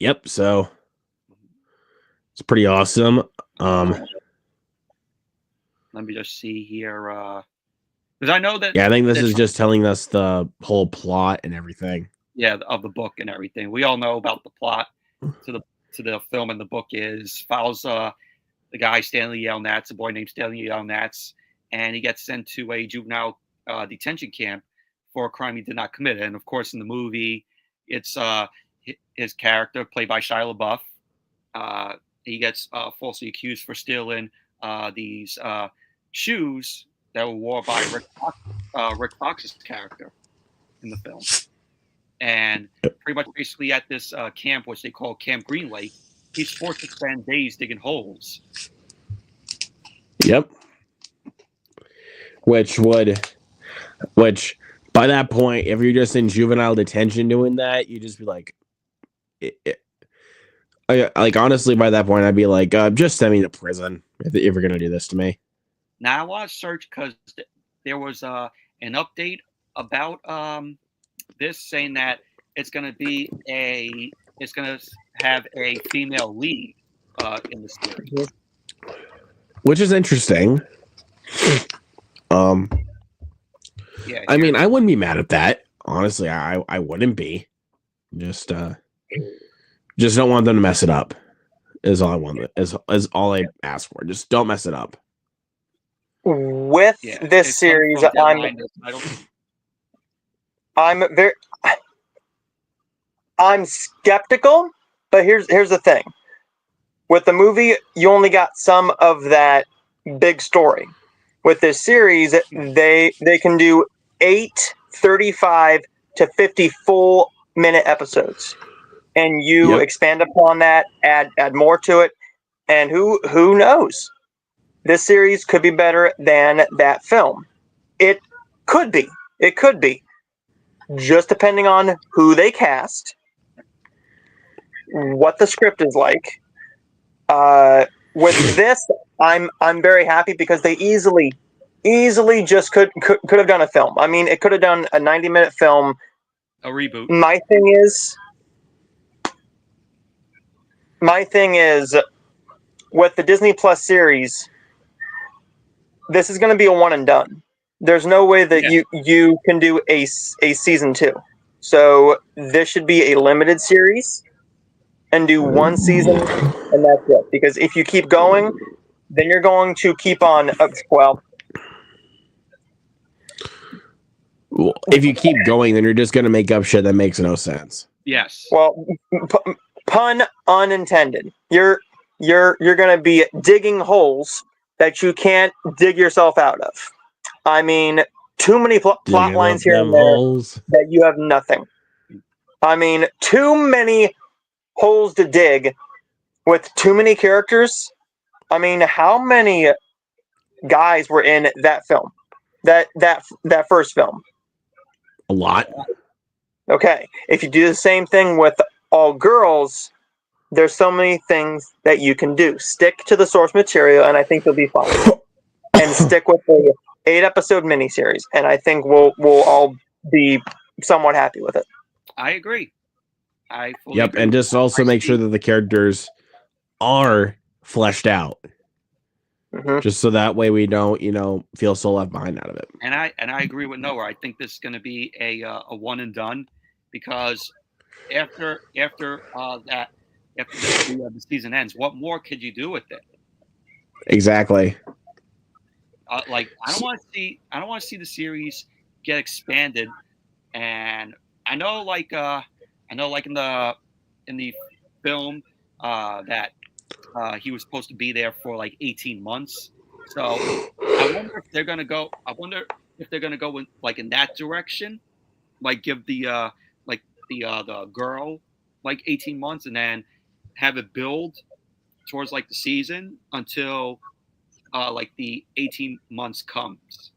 Yep. So it's pretty awesome. Let me just see here. Because I know that. Yeah, I think this is just telling us the whole plot and everything. Yeah, of the book and everything. We all know about the plot to the film, and the book follows the guy Stanley Yale Nats, a boy named Stanley Yale Nats, and he gets sent to a juvenile detention camp for a crime he did not commit. And of course, in the movie, it's his character, played by Shia LaBeouf. He gets falsely accused for stealing these shoes that were worn by Rick Fox's character in the film. And pretty much basically at this camp, which they call Camp Green Lake, he's forced to spend days digging holes. Yep. Which by that point, if you're just in juvenile detention doing that, you just be like, like honestly, by that point, I'd be like, just send me to prison if you're gonna do this to me. Now I want to search because there was an update about this saying that it's gonna have a female lead in the series, which is interesting. Yeah, I mean, I wouldn't be mad at that. Honestly, I wouldn't be. Just don't want them to mess it up. Is all I want. Is all I ask for. Just don't mess it up. With this series, I'm skeptical, but here's the thing. With the movie, you only got some of that big story. With this series, they can do 8 35 to 50 full minute episodes, and you expand upon that, add more to it, and who knows? This series could be better than that film. It could be. It could be. Just depending on who they cast, what the script is like. With this, I'm very happy because they easily just could have done a film. I mean, it could have done a 90-minute film. A reboot. My thing is with the Disney Plus series, this is going to be a one and done. There's no way that you can do a season 2. So this should be a limited series and do one season, and that's it. Because if you keep going, then you're going to keep on. If you keep going, then you're just going to make up shit that makes no sense. Yes. Well, pun unintended. You're going to be digging holes that you can't dig yourself out of. I mean, too many plot lines here and there that you have nothing. I mean, too many holes to dig with too many characters. I mean, how many guys were in that film? That first film? A lot. Okay. If you do the same thing with all girls, there's so many things that you can do. Stick to the source material, and I think you'll be fine. And stick with the 8-episode miniseries, and I think we'll all be somewhat happy with it. I agree. I fully agree. And just also make sure that the characters are fleshed out. Mm-hmm. Just so that way we don't, feel so left behind out of it. And I agree with Noah. I think this is going to be a one and done, because after the season ends, what more could you do with it? Exactly. I don't want to see the series get expanded. And I know, in the film that he was supposed to be there for like 18 months. So I wonder if they're gonna go. In that direction, like give the girl like 18 months, and then have it build towards like the season until the 18 months comes.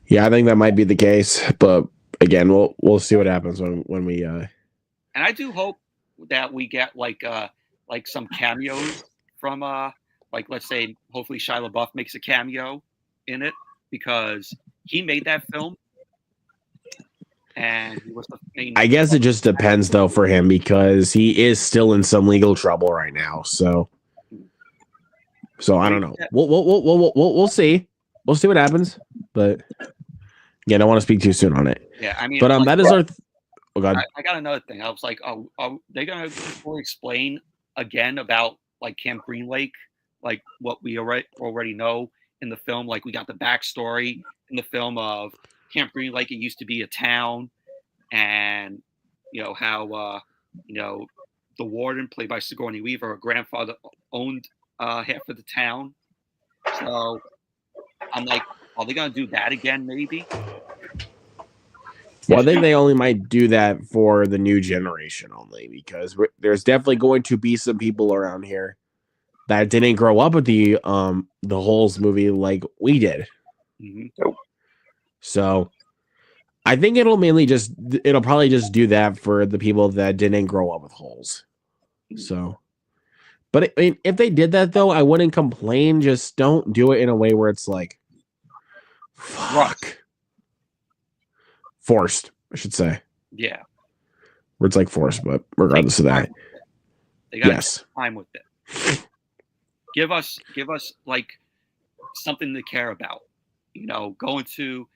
Yeah, I think that might be the case, but again, we'll see what happens when we. And I do hope that we get some cameos from let's say hopefully Shia LaBeouf makes a cameo in it, because he made that film. And he was the main. I guess it just depends though for him, because he is still in some legal trouble right now. So I don't know. We'll see. We'll see what happens. But yeah, I don't want to speak too soon on it. Yeah, I mean, but that is our. Oh God. I got another thing. I was like, are they gonna explain again about like Camp Green Lake, like what we already know in the film? Like we got the backstory in the film of Camp Green Lake. It used to be a town, and how the warden, played by Sigourney Weaver, her grandfather owned half of the town. So I'm like, are they gonna do that again? Maybe. Well, I think they only might do that for the new generation only, because there's definitely going to be some people around here that didn't grow up with the Holes movie like we did. Mm-hmm. So I think it'll probably just do that for the people that didn't grow up with Holes. So, but I mean, if they did that though, I wouldn't complain. Just don't do it in a way where it's like, fuck. Forced, I should say. Yeah. Where it's like forced, but regardless of that. They got time with it. Give us like something to care about. Go into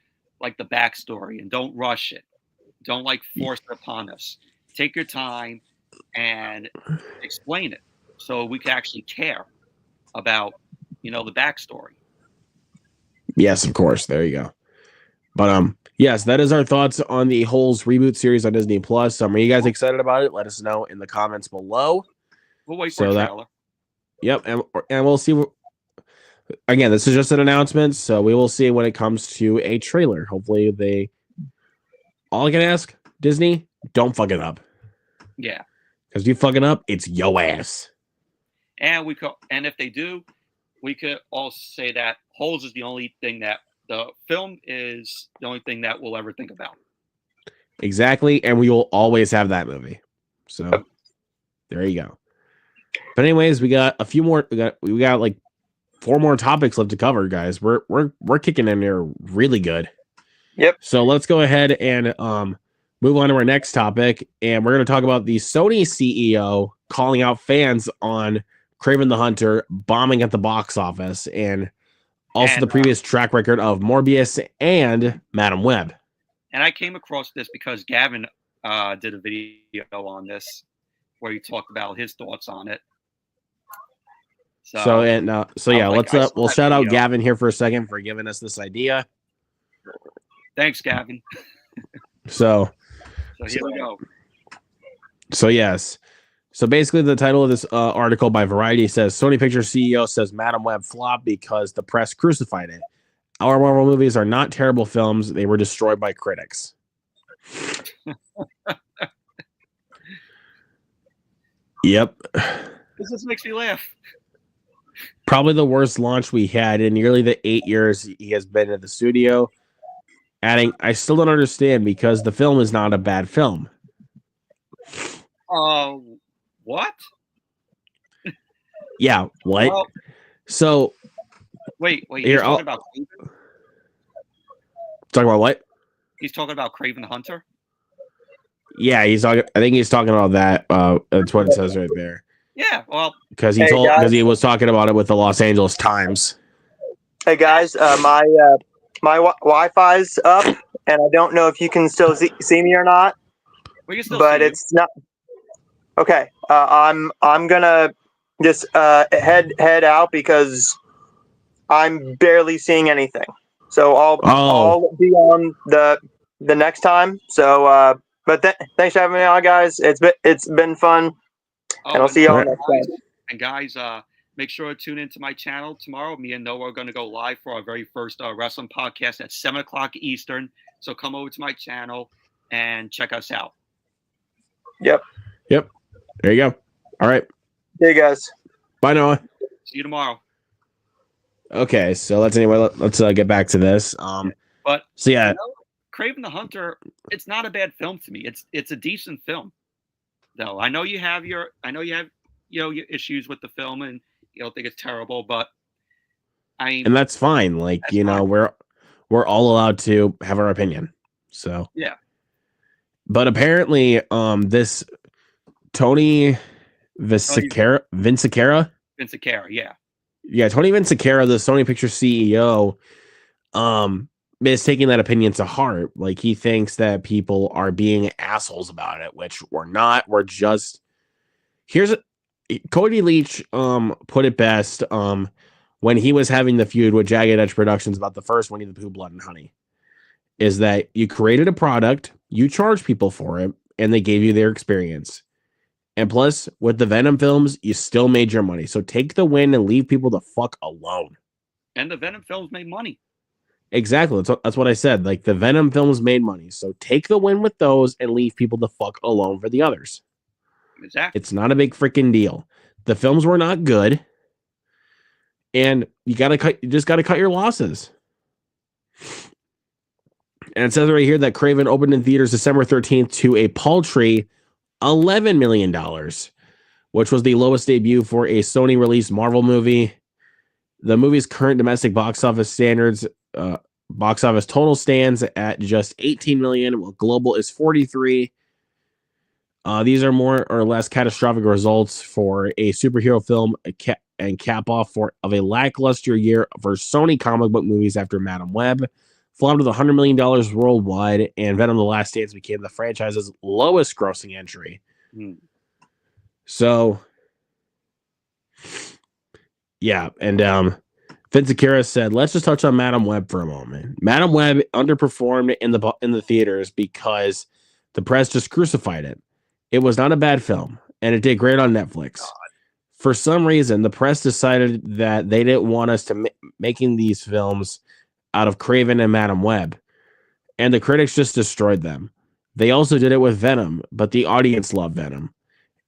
like the backstory and don't rush it. Don't force it upon us. Take your time and explain it so we can actually care about, the backstory. Yes, of course. There you go. But yes, that is our thoughts on the Holes reboot series on Disney Plus. Are you guys excited about it? Let us know in the comments below. We'll wait for a trailer. Yep, and we'll see. Again, this is just an announcement, so we will see when it comes to a trailer. Hopefully, all I can ask, Disney, don't fuck it up. Yeah, because if you fuck it up, it's yo ass. And if they do, we could all say that Holes is the only thing that. The film is the only thing that we'll ever think about. Exactly, and we will always have that movie. So there you go. But anyways, we got a few more. We got like 4 more topics left to cover, guys. We're kicking in there really good. Yep. So let's go ahead and move on to our next topic, and we're going to talk about the Sony CEO calling out fans on Kraven the Hunter bombing at the box office, and also the previous track record of Morbius and Madam Web. And I came across this because Gavin did a video on this where he talked about his thoughts on it. We'll shout out Gavin here for a second for giving us this idea. Thanks, Gavin. So here we go. So yes. So basically, the title of this article by Variety says, Sony Pictures CEO says Madam Web flopped because the press crucified it. Our Marvel movies are not terrible films. They were destroyed by critics. Yep. This just makes me laugh. Probably the worst launch we had in nearly the 8 years he has been at the studio. Adding, I still don't understand because the film is not a bad film. What? Yeah, what? Well, so wait. He's talking about Kraven? Talking about what? He's talking about Kraven the Hunter? Yeah, he's talking. I think he's talking about that. That's what it says right there. Yeah, well, because he was talking about it with the Los Angeles Times. Hey guys, my Wi-Fi's up, and I don't know if you can still see me or not. We can still but see it's not okay. I'm gonna just head out because I'm barely seeing anything. So I'll be on the next time. So but thanks for having me on, guys. It's been fun, and I'll see y'all next time. And guys, make sure to tune into my channel tomorrow. Me and Noah are going to go live for our very first wrestling podcast at 7:00 Eastern. So come over to my channel and check us out. Yep. There you go. All right. Hey guys. Bye, Noah. See you tomorrow. Okay, so let's get back to this. But so yeah, Kraven the Hunter, it's not a bad film to me. It's a decent film, though. I know you have your your issues with the film and you don't think it's terrible, but and that's fine. Like fine. We're all allowed to have our opinion. So yeah. But apparently, this Tony Vinciquerra, yeah. Yeah, Tony Vinciquerra, the Sony Pictures CEO, is taking that opinion to heart. Like, he thinks that people are being assholes about it, which we're not. We're just Cody Leach put it best when he was having the feud with Jagged Edge Productions about the first Winnie the Pooh Blood and Honey, is that you created a product, you charged people for it, and they gave you their experience. And plus, with the Venom films, you still made your money. So take the win and leave people the fuck alone. And the Venom films made money. Exactly. That's what I said. Like, the Venom films made money. So take the win with those and leave people the fuck alone for the others. Exactly. It's not a big freaking deal. The films were not good. And you just gotta cut your losses. And it says right here that Kraven opened in theaters December 13th to a paltry $11 million, which was the lowest debut for a Sony released Marvel movie. The movie's current domestic box office total stands at just 18 million, while global is 43. These are more or less catastrophic results for a superhero film and cap off of a lackluster year for Sony comic book movies after Madam Web flopped with $100 million worldwide, and Venom: The Last Dance became the franchise's lowest grossing entry. So, yeah, and Vinciquerra said, "Let's just touch on Madam Web for a moment. Madam Web underperformed in the theaters because the press just crucified it. It was not a bad film, and it did great on Netflix. For some reason, the press decided that they didn't want us to making these films out of Kraven and Madam Web, and the critics just destroyed them. They also did it with Venom, but the audience loved Venom,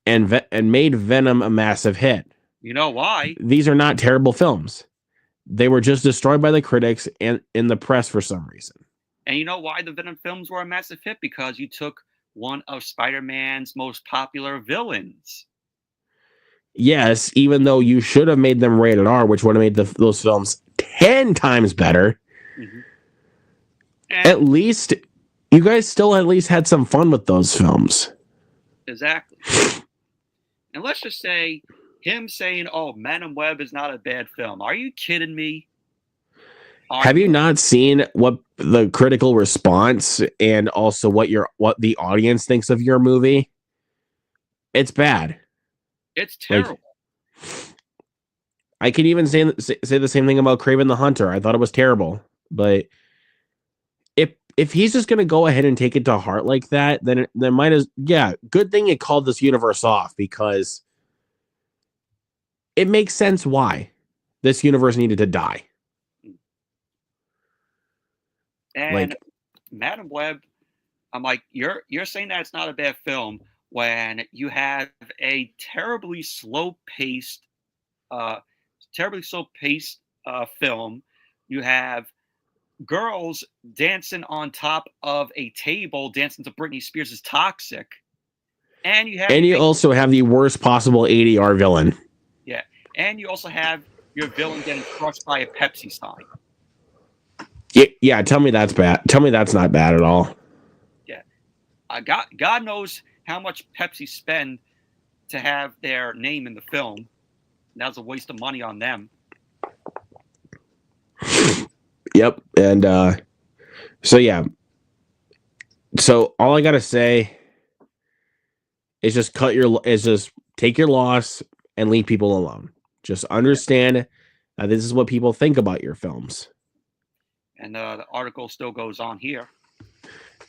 and made Venom a massive hit. You know why? These are not terrible films. They were just destroyed by the critics and in the press for some reason. And you know why the Venom films were a massive hit? Because you took one of Spider-Man's most popular villains. Yes, even though you should have made them rated R, which would have made those films 10 times better. At least, you guys still at least had some fun with those films. Exactly. And let's just say, him saying, "Oh, Madam Web is not a bad film." Are you kidding me? Have you not seen what the critical response and also what the audience thinks of your movie? It's bad. It's terrible. I can even say the same thing about Kraven the Hunter. I thought it was terrible, but if he's just gonna go ahead and take it to heart like that, then good thing it called this universe off, because it makes sense why this universe needed to die. And Madam Web, I'm like, you're saying that it's not a bad film when you have a terribly slow-paced film. You have girls dancing on top of a table, dancing to Britney Spears' Toxic. And you also have the worst possible ADR villain. Yeah. And you also have your villain getting crushed by a Pepsi sign. Yeah, tell me that's bad. Tell me that's not bad at all. Yeah. God knows how much Pepsi spend to have their name in the film. That was a waste of money on them. Yep. And so yeah. So all I gotta say is just take your loss and leave people alone. Just understand this is what people think about your films. And the article still goes on here.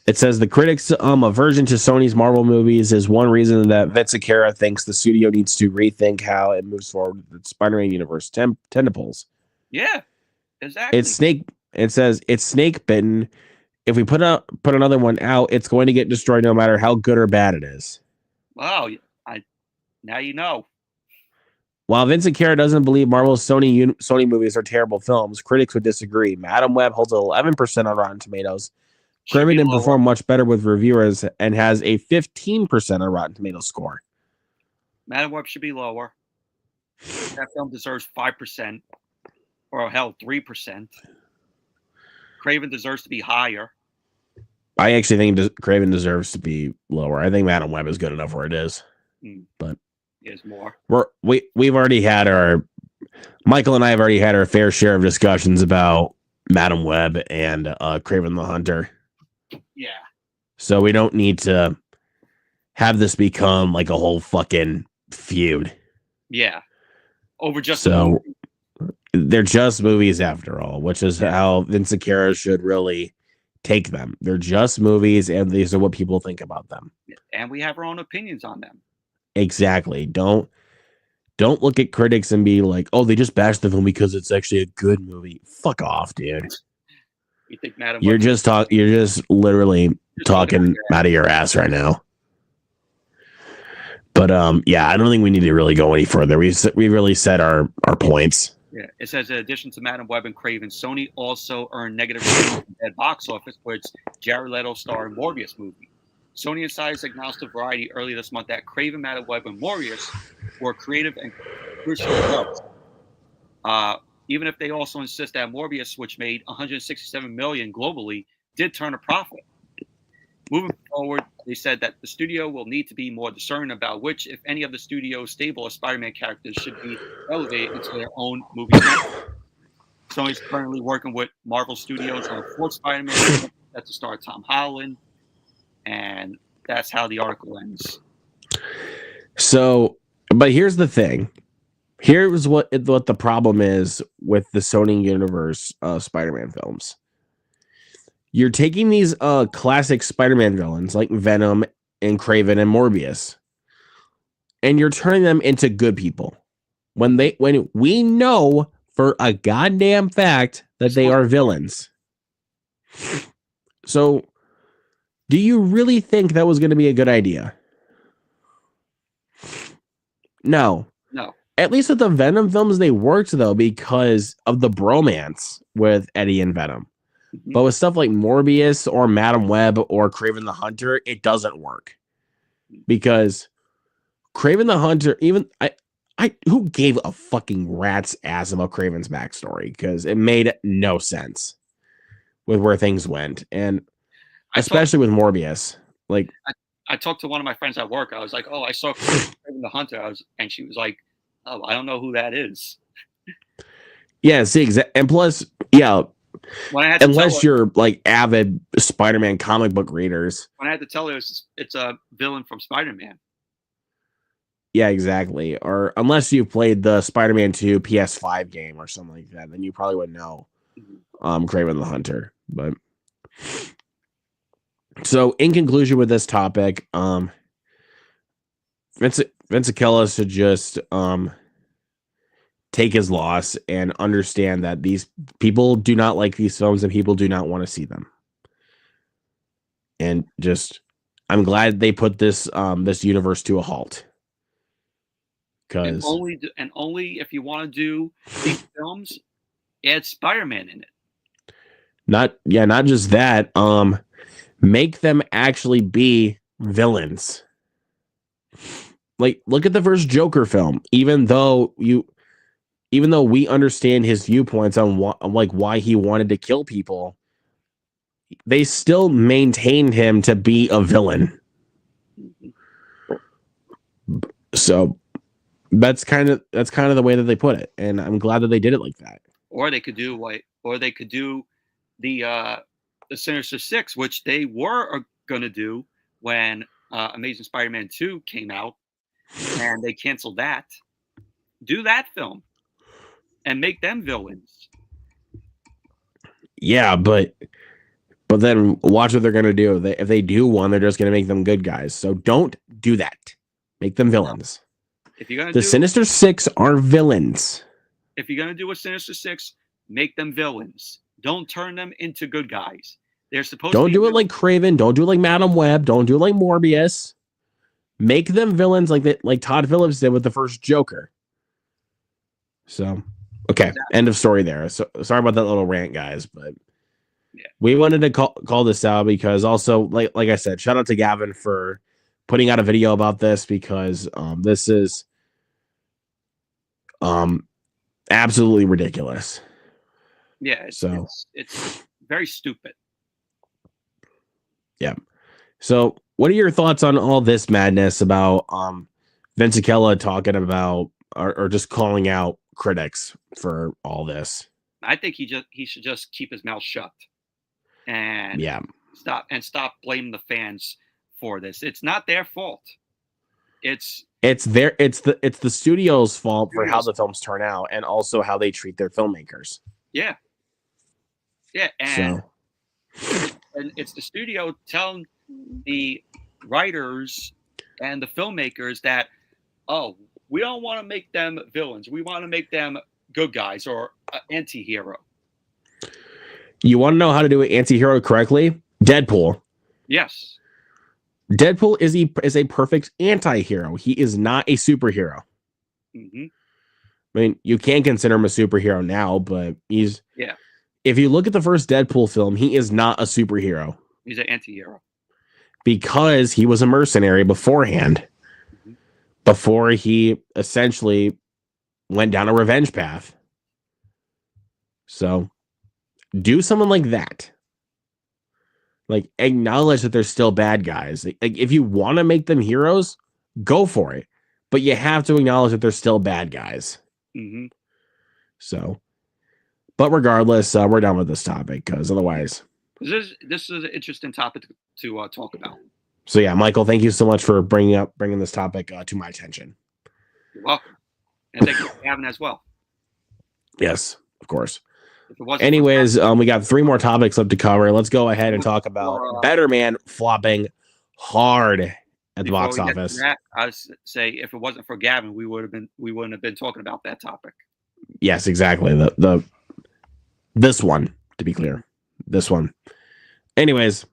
It says the critics' aversion to Sony's Marvel movies is one reason that Vince Zampella thinks the studio needs to rethink how it moves forward with the Spider-Man universe tentacles. Yeah, exactly. It says it's snake bitten. If we put another one out, it's going to get destroyed no matter how good or bad it is. Wow, now you know. While Vince Zampella doesn't believe Marvel's Sony movies are terrible films, critics would disagree. Madam Web holds 11% on Rotten Tomatoes. Craven didn't perform much better with reviewers and has a 15% on Rotten Tomatoes score. Madam Web should be lower. That film deserves 5%, or hell, 3%. Craven deserves to be higher. I actually think Craven deserves to be lower. I think Madam Web is good enough where it is, but is more. We've already had Michael and I have already had our fair share of discussions about Madam Web and Craven the Hunter. Yeah. So we don't need to have this become like a whole fucking feud. Yeah. Over just they're just movies after all, which is how Vince Zampella should really take them. They're just movies, and these are what people think about them. And we have our own opinions on them. Exactly. Don't look at critics and be like, "Oh, they just bashed the film because it's actually a good movie." Fuck off, dude. You think Madam You're just literally talking out of your ass right now. But yeah, I don't think we need to really go any further. We really said our points. Yeah, it says in addition to Madam Web and Craven, Sony also earned negative ratings at box office for its Jared Leto starring Morbius movie. Sony Insiders acknowledged to Variety earlier this month that Craven, Madam Web, and Morbius were creative and crucial results. Even if they also insist that Morbius, which made $167 million globally, did turn a profit. Moving forward, they said that the studio will need to be more discerning about which, if any, of the studio's stable of Spider-Man characters should be elevated into their own movie. Sony's currently working with Marvel Studios on a fourth Spider-Man that's to star Tom Holland, and that's how the article ends. So, but here's the thing. Here's what the problem is with the Sony Universe Spider-Man films. You're taking these classic Spider-Man villains like Venom and Craven and Morbius, and you're turning them into good people when we know for a goddamn fact that they are villains. So, do you really think that was going to be a good idea? No. At least with the Venom films, they worked though because of the bromance with Eddie and Venom. But with stuff like Morbius or Madam Web or Craven the Hunter, it doesn't work. Because Craven the Hunter, even who gave a fucking rat's ass about Craven's backstory? Because it made no sense with where things went. And especially with Morbius. Like I talked to one of my friends at work. I was like, "Oh, I saw Craven the Hunter." And she was like, "Oh, I don't know who that is." Yeah, see, and plus, yeah. Unless you're like avid Spider-Man comic book readers. When I had to tell her it's a villain from Spider-Man. Yeah, exactly. Or unless you played the Spider-Man 2 PS5 game or something like that, then you probably would know Craven the Hunter. But so in conclusion with this topic, Vince Zampella should just take his loss and understand that these people do not like these films and people do not want to see them. And just, I'm glad they put this this universe to a halt. And only if you want to do these films, add Spider-Man in it. Not just that. Make them actually be villains. Like, look at the first Joker film. Even though we understand his viewpoints on why he wanted to kill people, they still maintained him to be a villain. So that's kind of the way that they put it, and I'm glad that they did it like that. Or they could do the Sinister Six, which they were going to do when Amazing Spider-Man 2 came out, and they canceled that. Do that film and make them villains. Yeah, but then watch what they're going to do. If they do one, they're just going to make them good guys. So don't do that. Make them villains. If you're gonna the Sinister Six are villains. If you're gonna do a Sinister Six, make them villains. Don't turn them into good guys. They're supposed. Don't to do it like Craven. Don't do it like Madam Web. Don't do it like Morbius. Make them villains like that, like Todd Phillips did with the first Joker. So, okay, exactly. End of story there. So sorry about that little rant, guys, but yeah, we wanted to call this out because also, like I said, shout out to Gavin for putting out a video about this because this is absolutely ridiculous. Yeah, it's very stupid. Yeah. So, what are your thoughts on all this madness about Vince Akella talking about or just calling out critics for all this? I think he should just keep his mouth shut and stop blaming the fans for this. It's not their fault. It's the studio's fault for how the films turn out and also how they treat their filmmakers. Yeah. Yeah, and it's the studio telling the writers and the filmmakers that, oh, we don't want to make them villains. We want to make them good guys or anti-hero. You want to know how to do an anti-hero correctly? Deadpool. Yes. Deadpool is a perfect anti-hero. He is not a superhero. Mm-hmm. I mean, you can consider him a superhero now, but he's... Yeah. If you look at the first Deadpool film, he is not a superhero. He's an anti-hero. Because he was a mercenary beforehand. Mm-hmm. Before he essentially went down a revenge path. So, do someone like that. Like, acknowledge that they're still bad guys. Like if you want to make them heroes, go for it. But you have to acknowledge that they're still bad guys. Mm-hmm. So... But regardless, we're done with this topic because otherwise... This is an interesting topic to talk about. So yeah, Michael, thank you so much for bringing this topic to my attention. You're welcome. And thank you for having as well. Yes, of course. Anyways, we got 3 more topics left to cover. Let's go ahead and talk about Better Man flopping hard at the box office. I would say if it wasn't for Gavin, we wouldn't have been talking about that topic. Yes, exactly. This one, to be clear. This one. Anyways,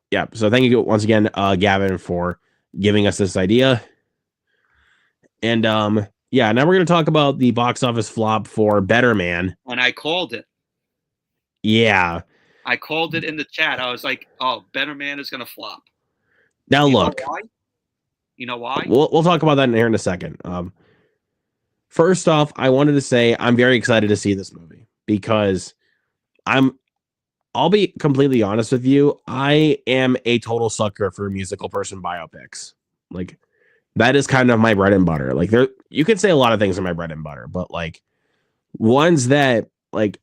yeah. So thank you once again, Gavin, for giving us this idea. And yeah, now we're going to talk about the box office flop for Better Man. And I called it. Yeah. I called it in the chat. I was like, oh, Better Man is going to flop. Now look. You know why? We'll talk about that here in a second. First off, I wanted to say I'm very excited to see this movie because I'll be completely honest with you. I am a total sucker for musical person biopics. Like that is kind of my bread and butter. Like you could say a lot of things are my bread and butter, but like ones that like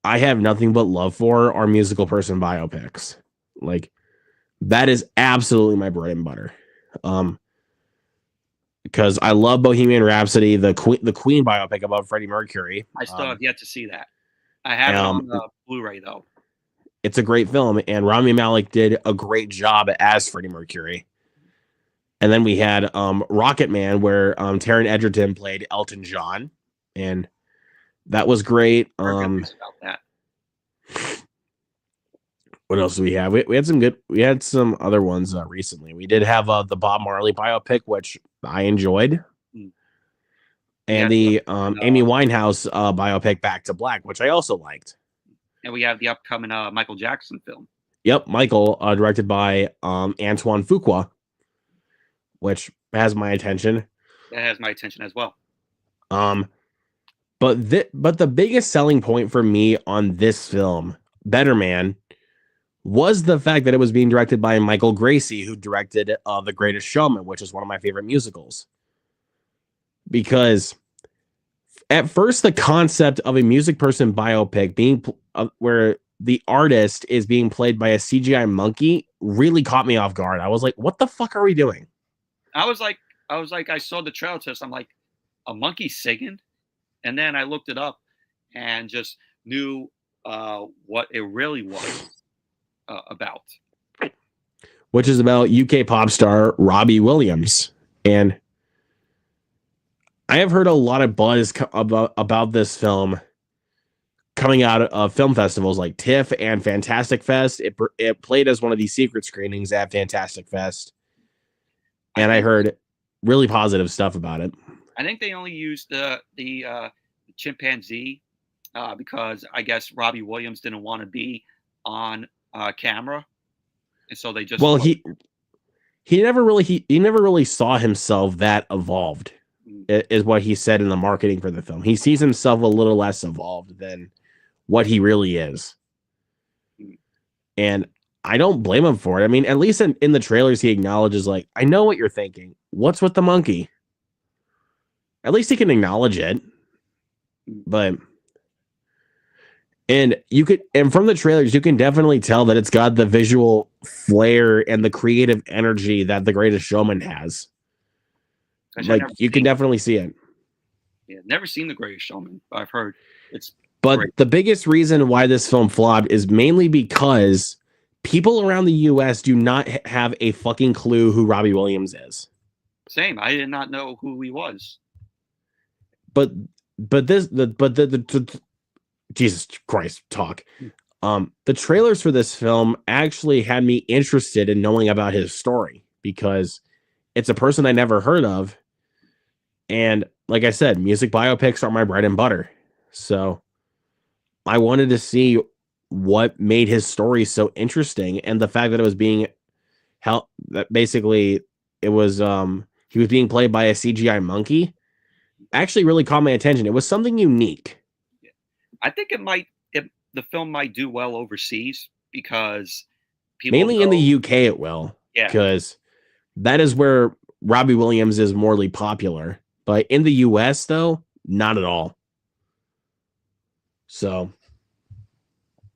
I have nothing but love for are musical person biopics. Like that is absolutely my bread and butter. Because I love Bohemian Rhapsody, the Queen biopic about Freddie Mercury. I still have yet to see that. I have it on Blu-ray though. It's a great film, and Rami Malek did a great job as Freddie Mercury. And then we had Rocket Man, where Taron Egerton played Elton John, and that was great. About that. What else do we have? We had some good. We had some other ones recently. We did have the Bob Marley biopic, which I enjoyed, and the Amy Winehouse biopic Back to Black, which I also liked. And we have the upcoming Michael Jackson film. Yep, Michael, directed by Antoine Fuqua, which has my attention. That has my attention as well. But the biggest selling point for me on this film, Better Man, was the fact that it was being directed by Michael Gracie, who directed The Greatest Showman, which is one of my favorite musicals. Because at first, the concept of a music person biopic being where the artist is being played by a CGI monkey really caught me off guard. I was like, what the fuck are we doing? I was like, I saw the trailer test. I'm like, a monkey singing? And then I looked it up and just knew what it really was about. Which is about UK pop star Robbie Williams. And I have heard a lot of buzz about this film coming out of film festivals like TIFF and Fantastic Fest. It played as one of the secret screenings at Fantastic Fest. And I heard really positive stuff about it. I think they only used the chimpanzee because I guess Robbie Williams didn't want to be on camera, and so they just he never really saw himself that evolved, is what he said in the marketing for the film. He sees himself a little less evolved than what he really is, and I don't blame him for it. I mean, at least in the trailers, he acknowledges, like, I know what you're thinking. What's with the monkey? At least he can acknowledge it. But and from the trailers, you can definitely tell that it's got the visual flair and the creative energy that The Greatest Showman has. Like, you can definitely see it. Yeah, never seen The Greatest Showman, but I've heard it's But great. The biggest reason why this film flopped is mainly because people around the US do not have a fucking clue who Robbie Williams is. Same. I did not know who he was. But Jesus Christ, talk. The trailers for this film actually had me interested in knowing about his story because it's a person I never heard of. And like I said, music biopics are my bread and butter. So I wanted to see what made his story so interesting, and the fact that it was being that basically it was he was being played by a CGI monkey actually really caught my attention. It was something unique. I think the film might do well overseas because mainly in the UK it will. Yeah. Because that is where Robbie Williams is morely popular. But in the US though, not at all. So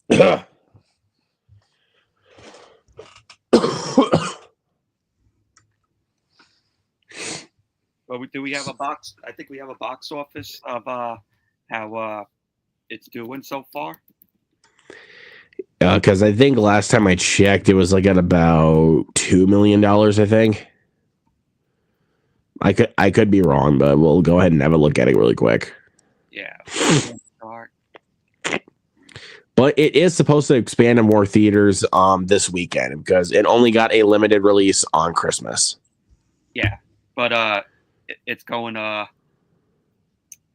But do we have a box? I think we have a box office of how it's doing so far. Because I think last time I checked, it was like at about $2 million. I think. I could be wrong, but we'll go ahead and have a look at it really quick. Yeah. But it is supposed to expand to more theaters this weekend because it only got a limited release on Christmas. Yeah, but it's going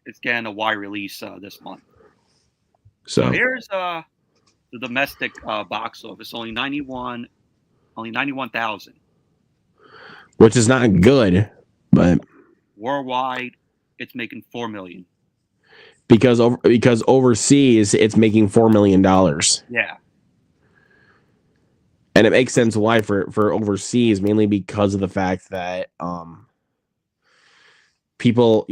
it's getting a wide release this month. So here's the domestic box office, only 91,000. Which is not good, but worldwide it's making 4 million. Because overseas it's making $4 million. Yeah. And it makes sense why for overseas, mainly because of the fact that people,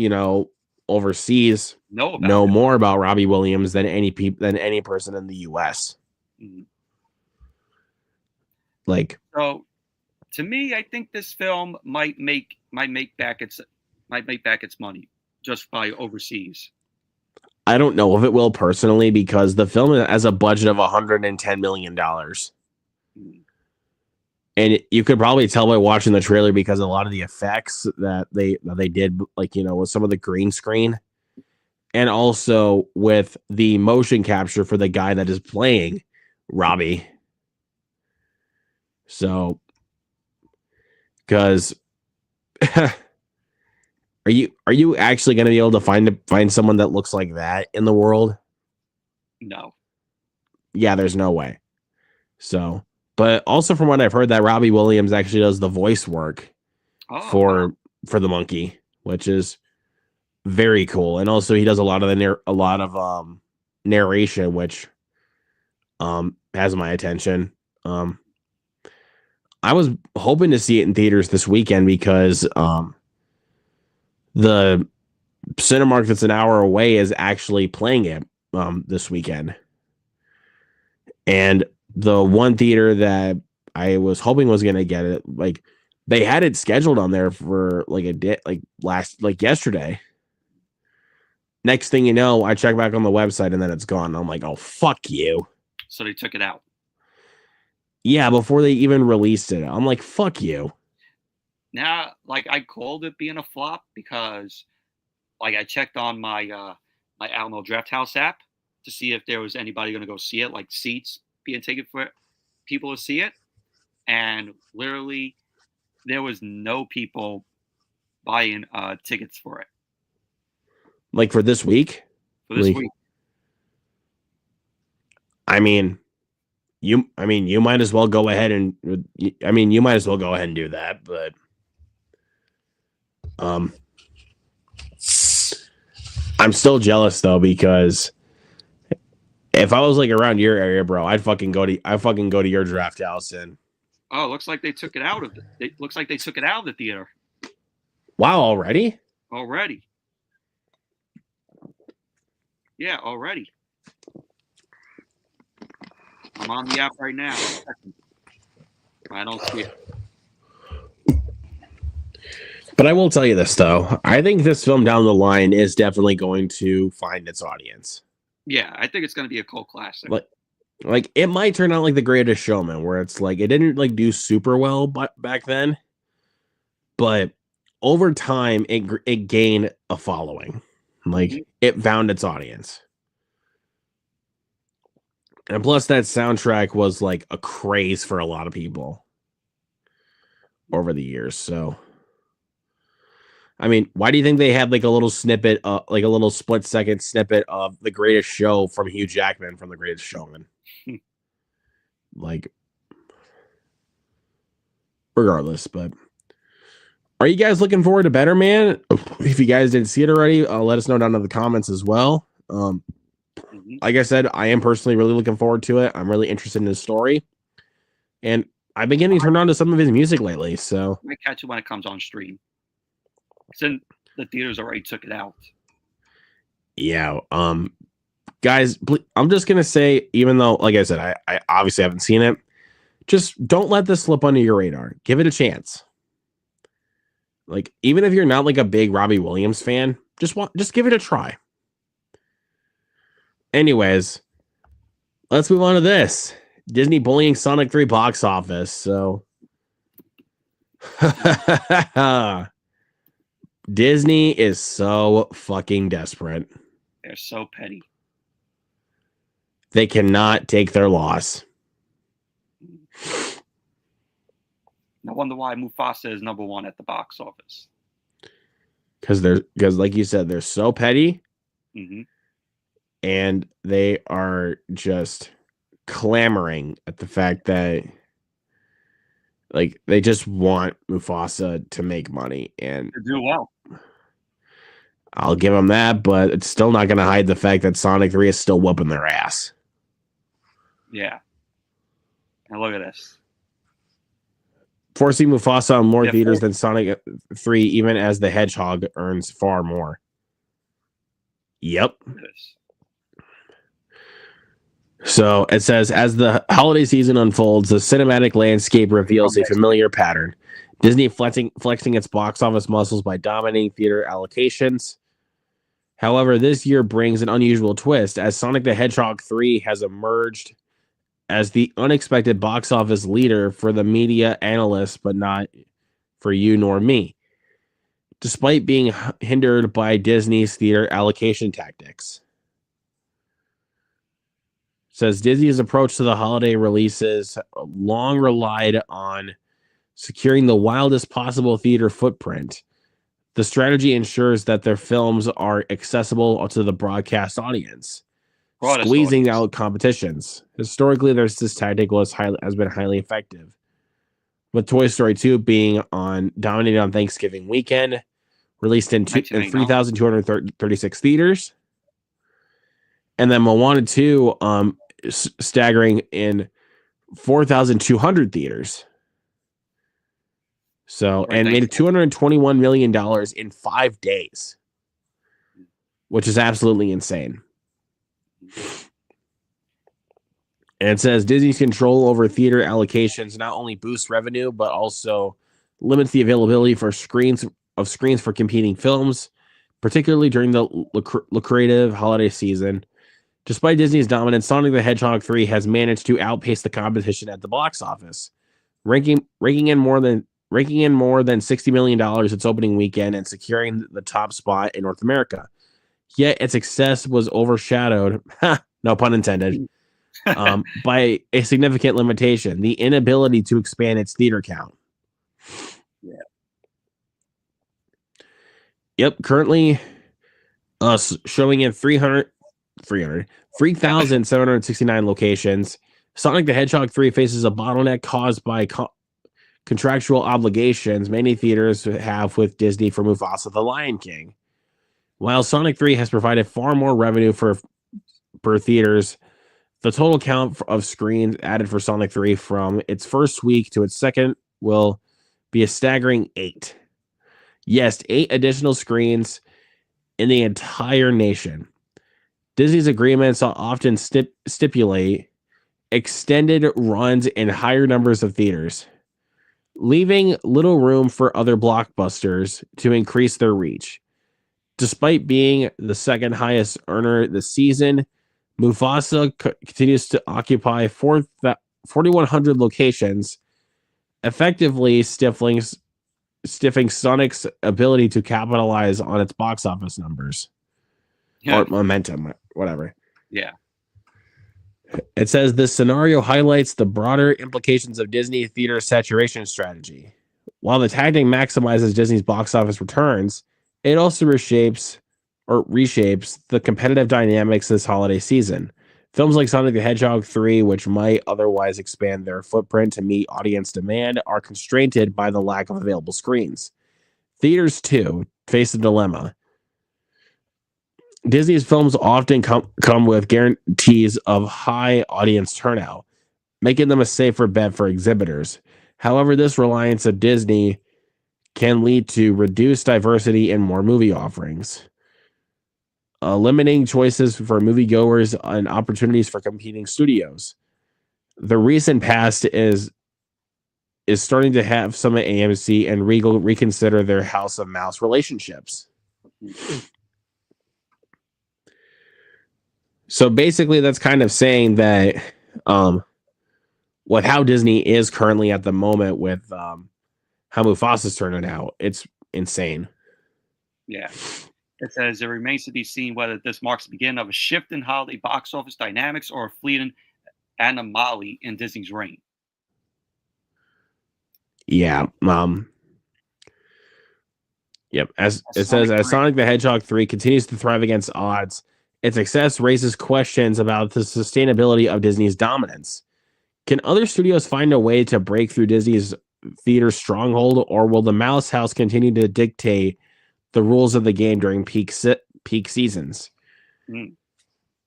overseas know more about Robbie Williams than any person in the US. Mm-hmm. Like, so to me, I think this film might make back its money just by overseas. I don't know if it will personally because the film has a budget of $110 million. And you could probably tell by watching the trailer because a lot of the effects that they did, like, with some of the green screen and also with the motion capture for the guy that is playing Robbie. So, because are you actually going to be able to find someone that looks like that in the world? No. Yeah, there's no way. So, but also from what I've heard, that Robbie Williams actually does the voice work for the monkey, which is very cool. And also he does a lot of narration, which has my attention. I was hoping to see it in theaters this weekend because the Cinemark that's an hour away is actually playing it this weekend. And the one theater that I was hoping was going to get it, like they had it scheduled on there for like a day, like yesterday. Next thing you know, I check back on the website and then it's gone. I'm like, oh, fuck you. So they took it out. Yeah, before they even released it. I'm like, fuck you. Now, like, I called it being a flop because, like, I checked on my my Alamo Drafthouse app to see if there was anybody going to go see it, like seats being taken for people to see it. And literally, there was no people buying tickets for it. Like for this week? For this week. I mean, you might as well go ahead and you might as well go ahead and do that, but I'm still jealous though, because if I was like around your area, bro, I'd fucking go to your draft house and oh, looks like they took it out of it. Looks like they took it out of the theater. Wow, already? Already. Yeah, already. I'm on the app right now. I don't see it. But I will tell you this, though. I think this film down the line is definitely going to find its audience. Yeah, I think it's going to be a cult classic. Like it might turn out like The Greatest Showman, where it's like it didn't like do super well back then, but over time it gained a following. Like it found its audience. And plus that soundtrack was like a craze for a lot of people over the years. So I mean, why do you think they had like a little snippet, like a little split-second snippet of The Greatest Show from Hugh Jackman from The Greatest Showman? Like, regardless, but are you guys looking forward to Better Man? If you guys didn't see it already, let us know down in the comments as well. Like I said, I am personally really looking forward to it. I'm really interested in his story, and I've been getting turned on to some of his music lately. So I might catch it when it comes on stream. Since the theaters already took it out. Yeah. Guys, I'm just gonna say, even though, like I said, I obviously haven't seen it, just don't let this slip under your radar. Give it a chance. Like, even if you're not like a big Robbie Williams fan, just give it a try. Anyways, let's move on to this. Disney bullying Sonic 3 box office. So Disney is so fucking desperate. They're so petty. They cannot take their loss. I wonder why Mufasa is number one at the box office. Because like you said, they're so petty. And they are just clamoring at the fact that like they just want Mufasa to make money and to do well. I'll give them that, but it's still not going to hide the fact that Sonic 3 is still whooping their ass. Yeah. And look at this. Forcing Mufasa on more theaters than Sonic 3, even as the Hedgehog earns far more. Yep. So it says, as the holiday season unfolds, the cinematic landscape reveals a familiar pattern. Disney flexing its box office muscles by dominating theater allocations. However, this year brings an unusual twist, as Sonic the Hedgehog 3 has emerged as the unexpected box office leader for the media analysts, but not for you nor me, despite being hindered by Disney's theater allocation tactics. Says Disney's approach to the holiday releases long relied on securing the wildest possible theater footprint. The strategy ensures that their films are accessible to the broadcast audience, squeezing out competitions. Historically, this tactic has been highly effective, with Toy Story 2 being dominated on Thanksgiving weekend, released in 3,236 theaters, and then Moana 2 staggering in 4,200 theaters. So, and made $221 million in 5 days, which is absolutely insane. And it says Disney's control over theater allocations not only boosts revenue, but also limits the availability for screens for competing films, particularly during the lucrative holiday season. Despite Disney's dominance, Sonic the Hedgehog 3 has managed to outpace the competition at the box office, ranking in more than $60 million its opening weekend and securing the top spot in North America. Yet its success was overshadowed, no pun intended, by a significant limitation: the inability to expand its theater count. Yeah. Yep, currently showing in 3,769 locations. Sonic the Hedgehog 3 faces a bottleneck caused by contractual obligations many theaters have with Disney for Mufasa the Lion King. While Sonic 3 has provided far more revenue per theaters, the total count of screens added for Sonic 3 from its first week to its second will be a staggering 8. Yes, 8 additional screens in the entire nation. Disney's agreements often stipulate extended runs in higher numbers of theaters, leaving little room for other blockbusters to increase their reach. Despite being the second highest earner this season, Mufasa continues to occupy 4,100 locations, effectively stiffing Sonic's ability to capitalize on its box office numbers. Or momentum, whatever. Yeah. It says this scenario highlights the broader implications of Disney theater saturation strategy. While the tactic maximizes Disney's box office returns, it also reshapes the competitive dynamics this holiday season. Films like Sonic the Hedgehog 3, which might otherwise expand their footprint to meet audience demand, are constrained by the lack of available screens. Theaters, too, face a dilemma. Disney's films often come with guarantees of high audience turnout, making them a safer bet for exhibitors. However, this reliance of Disney can lead to reduced diversity and more movie offerings, limiting choices for moviegoers and opportunities for competing studios. The recent past is starting to have some of AMC and Regal reconsider their House of Mouse relationships. So basically, that's kind of saying that with how Disney is currently at the moment with how Mufasa's turning out, it's insane. Yeah. It says it remains to be seen whether this marks the beginning of a shift in holiday box office dynamics or a fleeting anomaly in Disney's reign. Yeah. Yep. As Sonic the Hedgehog 3 continues to thrive against odds, its success raises questions about the sustainability of Disney's dominance. Can other studios find a way to break through Disney's theater stronghold, or will the Mouse House continue to dictate the rules of the game during peak seasons?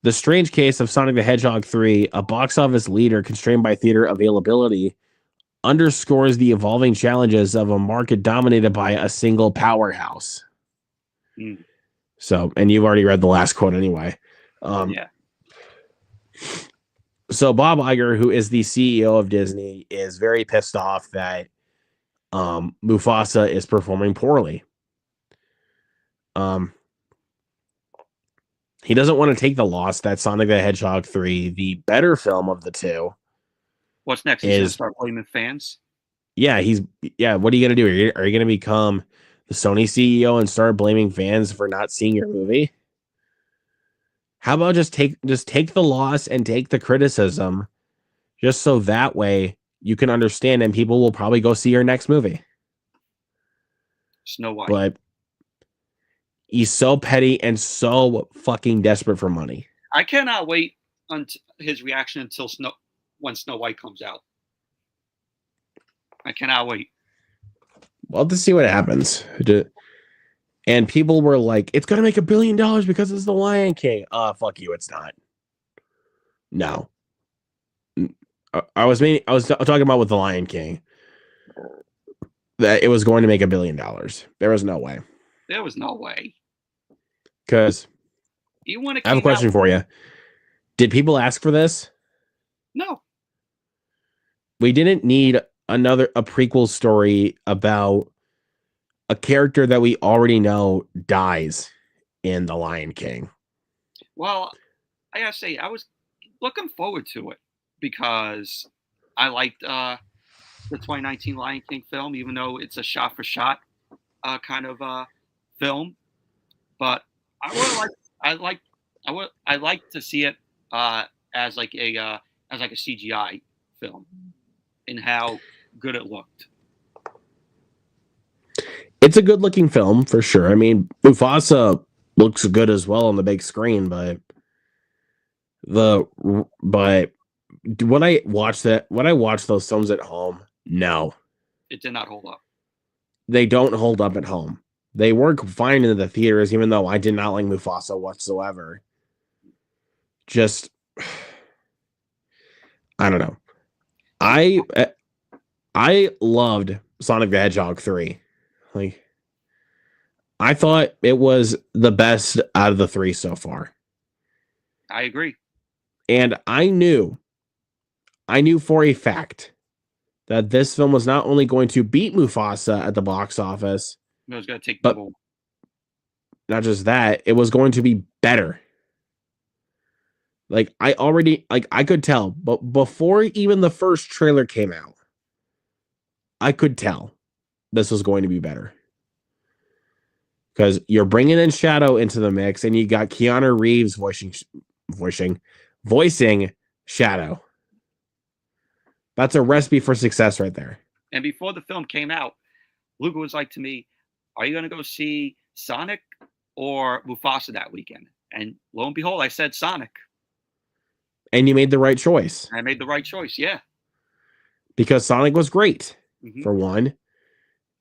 The strange case of Sonic the Hedgehog 3, a box office leader constrained by theater availability, underscores the evolving challenges of a market dominated by a single powerhouse. So, and you've already read the last quote anyway. Yeah. So Bob Iger, who is the CEO of Disney, is very pissed off that Mufasa is performing poorly. He doesn't want to take the loss that Sonic the Hedgehog 3, the better film of the two. What's next? He's going to start blaming fans? Yeah, what are you going to do? Are you going to become the Sony CEO and start blaming fans for not seeing your movie? How about just take the loss and take the criticism, just so that way you can understand and people will probably go see your next movie. Snow White. But he's so petty and so fucking desperate for money. I cannot wait until his reaction until when Snow White comes out. I cannot wait. Well, to see what happens. And people were like, it's going to make $1 billion because it's the Lion King. Fuck you, it's not. No. I was talking about with the Lion King that it was going to make $1 billion. There was no way. There was no way. Because I have a question for you. Did people ask for this? No. We didn't need a prequel story about a character that we already know dies in The Lion King. Well, I gotta say, I was looking forward to it because I liked the 2019 Lion King film, even though it's a shot-for-shot kind of film. But I like to see it as like a CGI film and how good it looked. It's a good looking film for sure. I mean, Mufasa looks good as well on the big screen, but when I watched those films at home, no, it did not hold up. They don't hold up at home. They work fine in the theaters, even though I did not like Mufasa whatsoever. Just, I don't know. I loved Sonic the Hedgehog 3. Like, I thought it was the best out of the 3 so far. I agree. And I knew for a fact that this film was not only going to beat Mufasa at the box office, it was going to take but not just that, it was going to be better. Like, I could tell, but before even the first trailer came out, I could tell this was going to be better. Because you're bringing in Shadow into the mix, and you got Keanu Reeves voicing Shadow. That's a recipe for success right there. And before the film came out, Luca was like to me, are you going to go see Sonic or Mufasa that weekend? And lo and behold, I said Sonic. And you made the right choice. I made the right choice, yeah. Because Sonic was great, for one.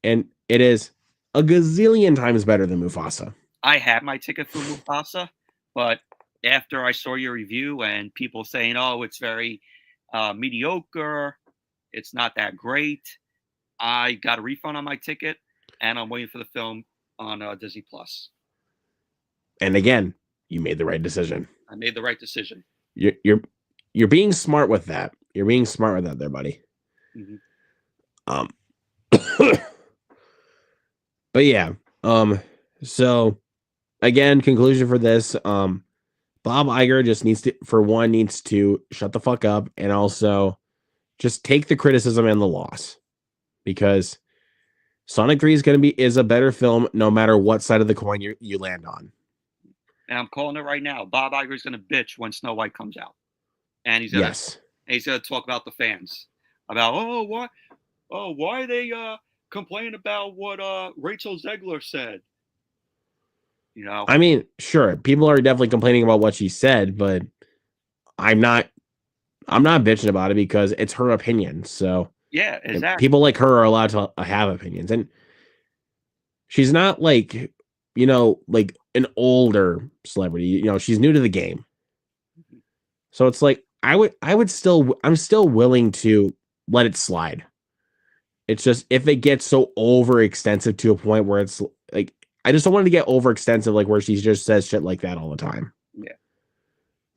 And it is a gazillion times better than Mufasa. I had my ticket for Mufasa, but after I saw your review and people saying, oh, it's very mediocre, it's not that great, I got a refund on my ticket, and I'm waiting for the film on Disney Plus. And again, you made the right decision. I made the right decision. You're being smart with that. You're being smart with that, there, buddy. But yeah. So again, conclusion for this. Bob Iger just needs to shut the fuck up, and also just take the criticism and the loss, because Sonic 3 is a better film no matter what side of the coin you land on. And I'm calling it right now. Bob Iger's going to bitch when Snow White comes out, and he's going to talk about the fans about why are they complaining about what Rachel Zegler said. You know, I mean, sure, people are definitely complaining about what she said, but I'm not bitching about it because it's her opinion. So yeah, exactly. People like her are allowed to have opinions, and she's not like, like an older celebrity. She's new to the game, so it's like I'm still willing to let it slide. It's just if it gets so overextensive to a point where it's like, I just don't want it to get overextensive, like where she just says shit like that all the time. Yeah.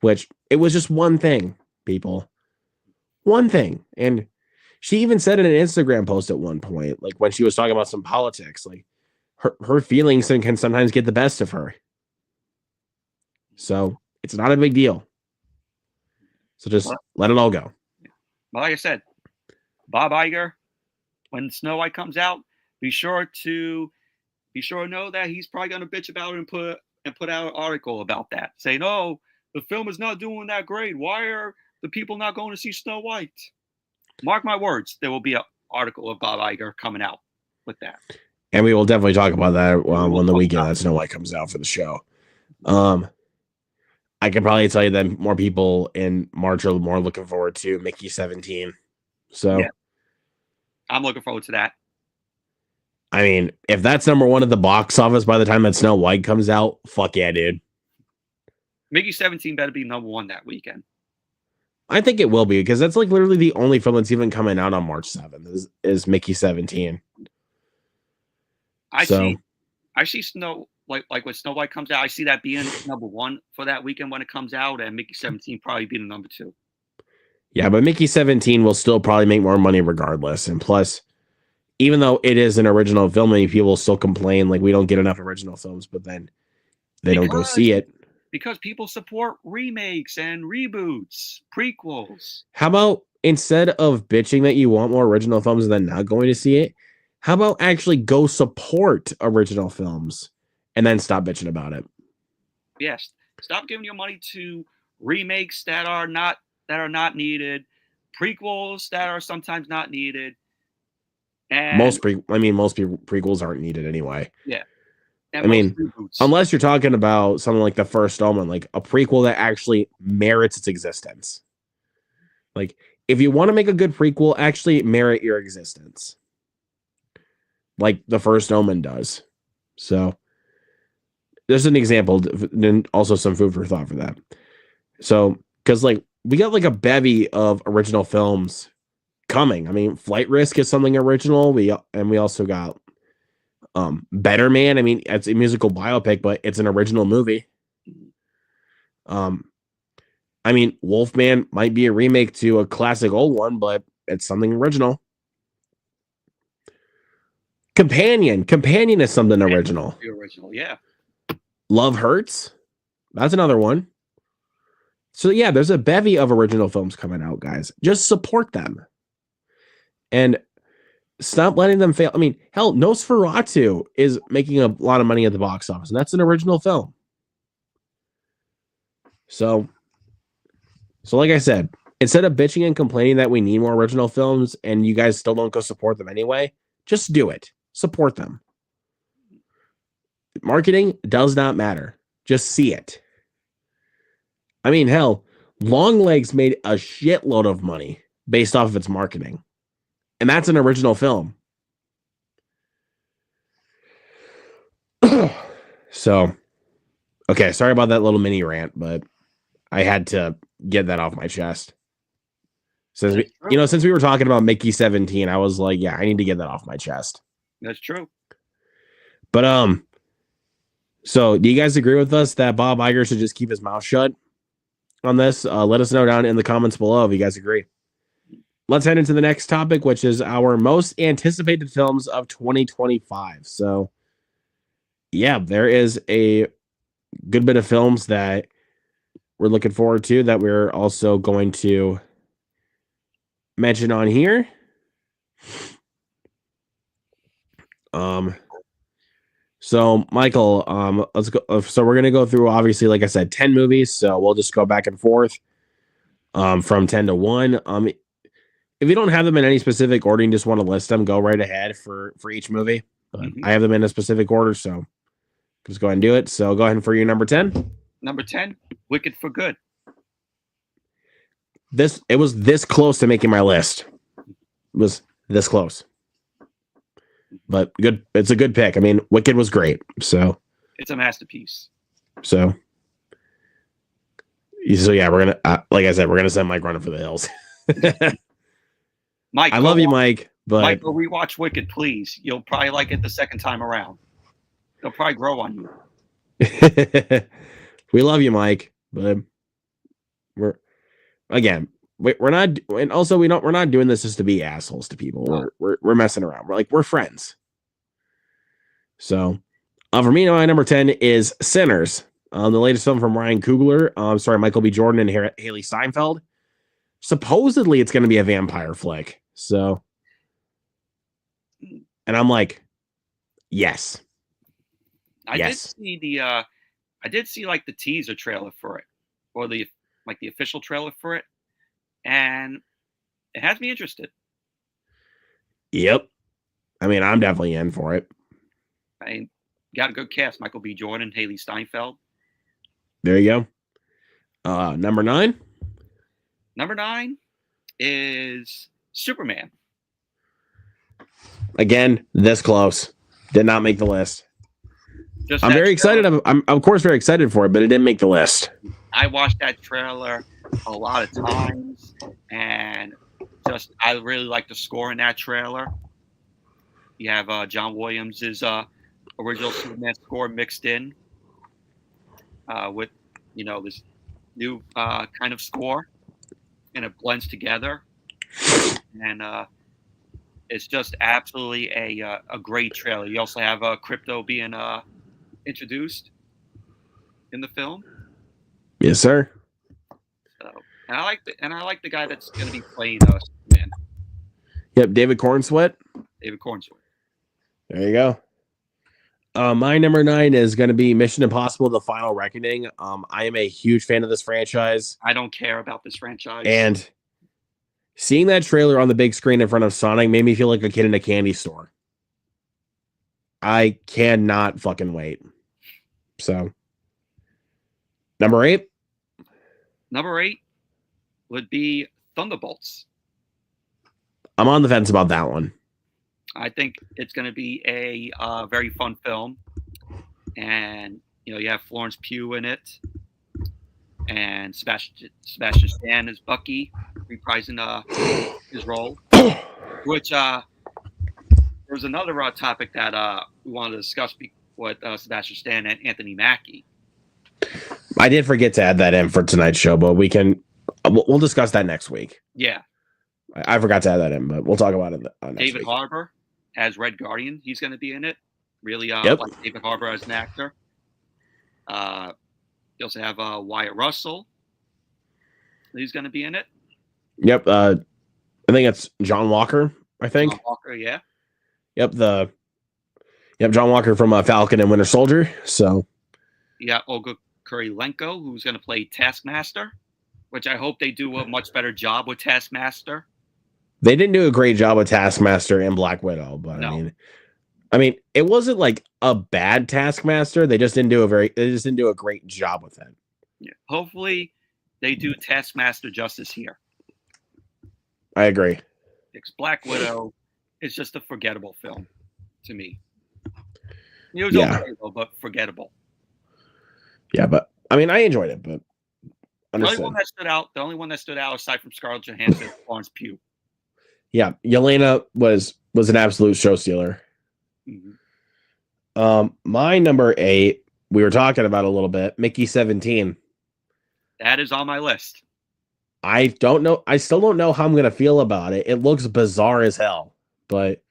Which, it was just one thing, people. One thing. And she even said in an Instagram post at one point, like when she was talking about some politics, like her feelings can sometimes get the best of her. So it's not a big deal. So just let it all go. Well, like I said, Bob Iger, when Snow White comes out, be sure to know that he's probably going to bitch about it and put out an article about that, saying, "Oh, the film is not doing that great. Why are the people not going to see Snow White?" Mark my words, there will be an article of Bob Iger coming out with that. And we will definitely talk about that on the weekend that Snow White comes out for the show. I can probably tell you that more people in March are more looking forward to Mickey 17. So yeah. I'm looking forward to that. I mean, if that's number one at the box office by the time that Snow White comes out, fuck yeah, dude. Mickey 17 better be number one that weekend. I think it will be, because that's like literally the only film that's even coming out on March 7th is Mickey 17. I see Snow like when Snow White comes out, I see that being number 1 for that weekend when it comes out, and Mickey 17 probably being number 2. Yeah, but Mickey 17 will still probably make more money regardless. And plus, even though it is an original film, many people still complain like we don't get enough original films, but then they don't go see it. Because people support remakes and reboots, prequels. How about instead of bitching that you want more original films and then not going to see it, how about actually go support original films and then stop bitching about it? Yes. Stop giving your money to remakes that are not needed, prequels that are sometimes not needed. And most prequels aren't needed anyway. Yeah. I mean, unless you're talking about something like The First Omen, like a prequel that actually merits its existence. Like, if you want to make a good prequel, actually merit your existence. Like The First Omen does. So, there's an example, and also some food for thought for that. So, because like, we got like a bevy of original films coming. I mean, Flight Risk is something original. We also got Better Man. I mean, it's a musical biopic, but it's an original movie. I mean, Wolfman might be a remake to a classic old one, but it's something original. Companion is something original. The original, yeah. Love Hurts, that's another one. So yeah, there's a bevy of original films coming out, guys. Just support them. And stop letting them fail. I mean, hell, Nosferatu is making a lot of money at the box office, and that's an original film. So like I said, instead of bitching and complaining that we need more original films and you guys still don't go support them anyway, just do it. Support them. Marketing does not matter. Just see it. I mean, hell, Longlegs made a shitload of money based off of its marketing. And that's an original film. So, okay, sorry about that little mini rant, but I had to get that off my chest. Since we were talking about Mickey 17, I was like, yeah, I need to get that off my chest. That's true. But so do you guys agree with us that Bob Iger should just keep his mouth shut on this? Let us know down in the comments below if you guys agree. Let's head into the next topic, which is our most anticipated films of 2025. So, yeah, there is a good bit of films that we're looking forward to that we're also going to mention on here. So Michael, let's go. So we're gonna go through, obviously, like I said, 10 movies. So we'll just go back and forth from 10 to 1. If you don't have them in any specific order, you just want to list them, go right ahead for each movie. But I have them in a specific order, so just go ahead and do it. So go ahead for your number 10. Number 10, Wicked for Good. It was this close to making my list. It was this close. But good. It's a good pick. I mean, Wicked was great. So it's a masterpiece. So yeah, we're gonna like I said, we're gonna send Mike running for the hills. Mike, I love you, Mike. But Mike, go rewatch Wicked, please. You'll probably like it the second time around. It'll probably grow on you. We love you, Mike. But we're not, and also we're not doing this just to be assholes to people. No. We're messing around. We're friends. So, for me, my number 10 is Sinners, the latest film from Ryan Coogler. Michael B. Jordan and Haley Steinfeld. Supposedly, it's going to be a vampire flick. So, and I'm like, yes. I did see like the teaser trailer for it, or the official trailer for it, and it has me interested. Yep. I mean, I'm definitely in for it. I mean, got a good cast: Michael B. Jordan, Haley Steinfeld. There you go. Number 9. Number 9 is Superman. Again, this close. Did not make the list. I'm very excited. I'm of course very excited for it, but it didn't make the list. I watched that trailer a lot of times, and just I really like the score in that trailer. You have John Williams' original Superman score mixed in with this new kind of score, and it blends together, and it's just absolutely a great trailer. You also have Crypto being introduced in the film. Yes, sir. So, and I like the guy that's going to be playing Superman. Yep, David Cornsweet. David Cornsweet. There you go. My number 9 is going to be Mission Impossible: The Final Reckoning. I am a huge fan of this franchise. I don't care about this franchise. And seeing that trailer on the big screen in front of Sonic made me feel like a kid in a candy store. I cannot fucking wait. So, number 8. Number 8 would be Thunderbolts. I'm on the fence about that one. I think it's going to be a very fun film, and you have Florence Pugh in it, and Sebastian Stan is Bucky, reprising his role. Which there's another topic that we wanted to discuss with Sebastian Stan and Anthony Mackie. I did forget to add that in for tonight's show, but we'll discuss that next week. Yeah, I forgot to add that in, but we'll talk about it next David week. Harbour as Red Guardian. He's going to be in it. Really Yep. like David Harbour as an actor. You also have Wyatt Russell. He's going to be in it. Yep. I think it's John Walker, I think. John Walker, yeah. Yep. John Walker from Falcon and Winter Soldier. So You got Olga Kurylenko, who's going to play Taskmaster, which I hope they do a much better job with Taskmaster. they didn't do a great job with Taskmaster and Black Widow, but No. I mean, it wasn't like a bad Taskmaster. They just didn't do a great job with it. Yeah. Hopefully, they do Taskmaster justice here. I agree. Because Black Widow is just a forgettable film to me. It was okay, though, but forgettable. Yeah, but I mean, I enjoyed it, but The only one that stood out aside from Scarlett Johansson is Florence Pugh. Yeah, Yelena was an absolute show stealer. Mm-hmm. My number 8, we were talking about a little bit, Mickey 17. That is on my list. I don't know. I still don't know how I'm going to feel about it. It looks bizarre as hell, but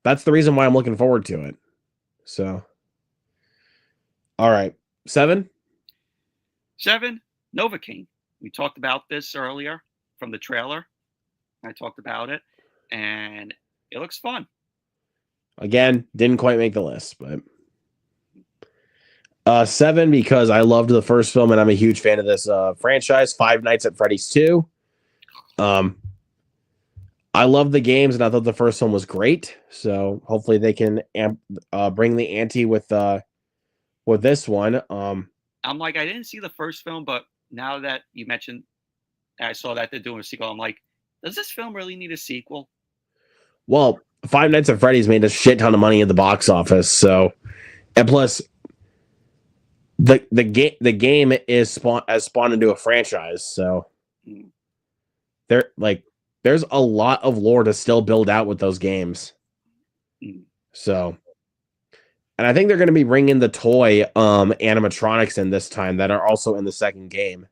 that's the reason why I'm looking forward to it. So, all right. 7? 7, Novocaine. We talked about this earlier from the trailer. I talked about it, and it looks fun. Again, didn't quite make the list, but 7 because I loved the first film and I'm a huge fan of this franchise. Five Nights at Freddy's 2. I love the games and I thought the first one was great. So hopefully they can bring the ante with this one. I'm like, I didn't see the first film, but now that you mentioned, I saw that they're doing a sequel. I'm like, does this film really need a sequel? Well, Five Nights at Freddy's made a shit ton of money at the box office. So, and plus, the game is spawned into a franchise. So, there's a lot of lore to still build out with those games. So, and I think they're going to be bringing the toy animatronics in this time that are also in the second game,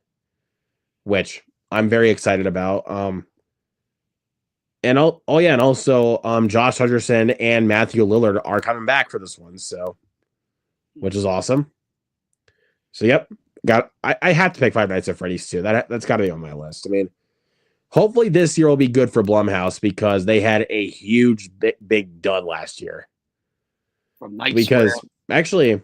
which I'm very excited about. And also Josh Hutcherson and Matthew Lillard are coming back for this one, so which is awesome. So yep, I have to pick Five Nights at Freddy's 2. That's got to be on my list. I mean, hopefully this year will be good for Blumhouse because they had a huge big dud last year. From Night because Square. actually,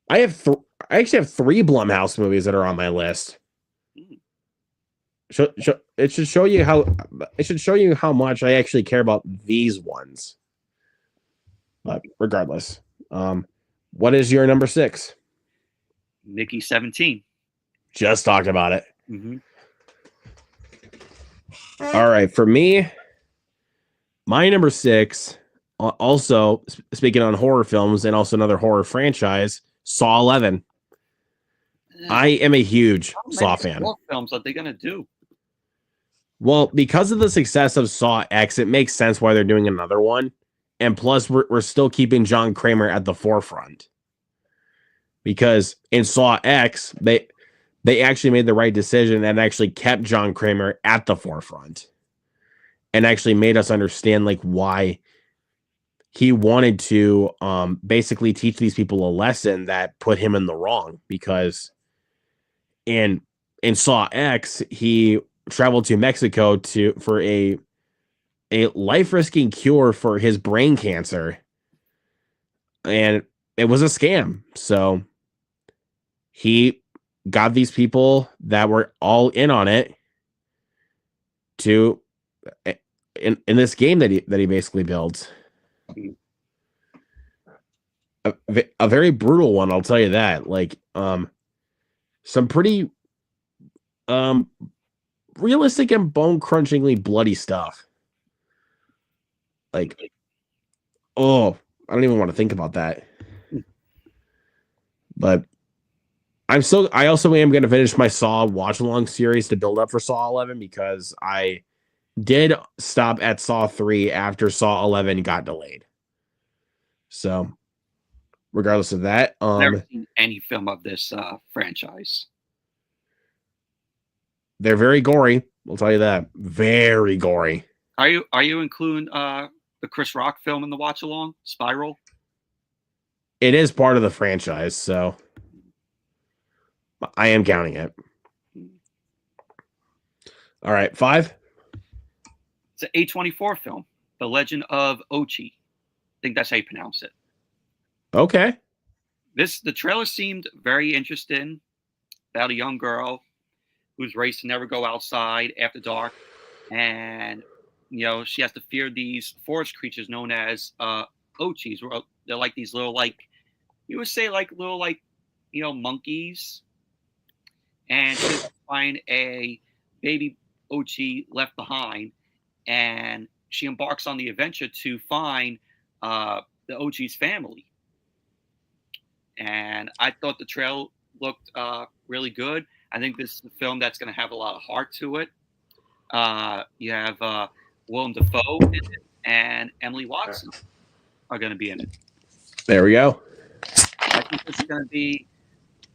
I actually have 3 Blumhouse movies that are on my list. It should show you how much I actually care about these ones. But regardless, what is your number 6? Mickey 17. Just talked about it. Mm-hmm. All right, for me, my number 6. Also, speaking on horror films and also another horror franchise, Saw 11. I am a huge Saw fan. What films are they gonna do? Well, because of the success of Saw X, it makes sense why they're doing another one. And plus, we're still keeping John Kramer at the forefront. Because in Saw X, they actually made the right decision and actually kept John Kramer at the forefront. And actually made us understand like why he wanted to basically teach these people a lesson that put him in the wrong. Because in Saw X, he traveled to Mexico for a life-risking cure for his brain cancer, and it was a scam. So he got these people that were all in on it to in this game that he basically built. A very brutal one, I'll tell you that. Like some pretty realistic and bone-crunchingly bloody stuff. Like, oh, I don't even want to think about that. But I also am going to finish my Saw watch-along series to build up for Saw 11 because I did stop at Saw 3 after Saw 11 got delayed. So, regardless of that, never seen any film of this franchise. They're very gory. I'll tell you that. Very gory. Are you including the Chris Rock film in the watch along, Spiral? It is part of the franchise, so I am counting it. All right, 5. It's an A24 film, The Legend of Ochi. I think that's how you pronounce it. Okay. The trailer seemed very interesting, about a young girl who's raised to never go outside after dark, and she has to fear these forest creatures known as Ochis. They're like these little, like you would say, like little, like monkeys. And she has to find a baby Ochi left behind, and she embarks on the adventure to find the Ochi's family. And I thought the trail looked really good. I think this is a film that's going to have a lot of heart to it. You have Willem Dafoe in it, and Emily Watson are going to be in it. There we go. I think this is going to be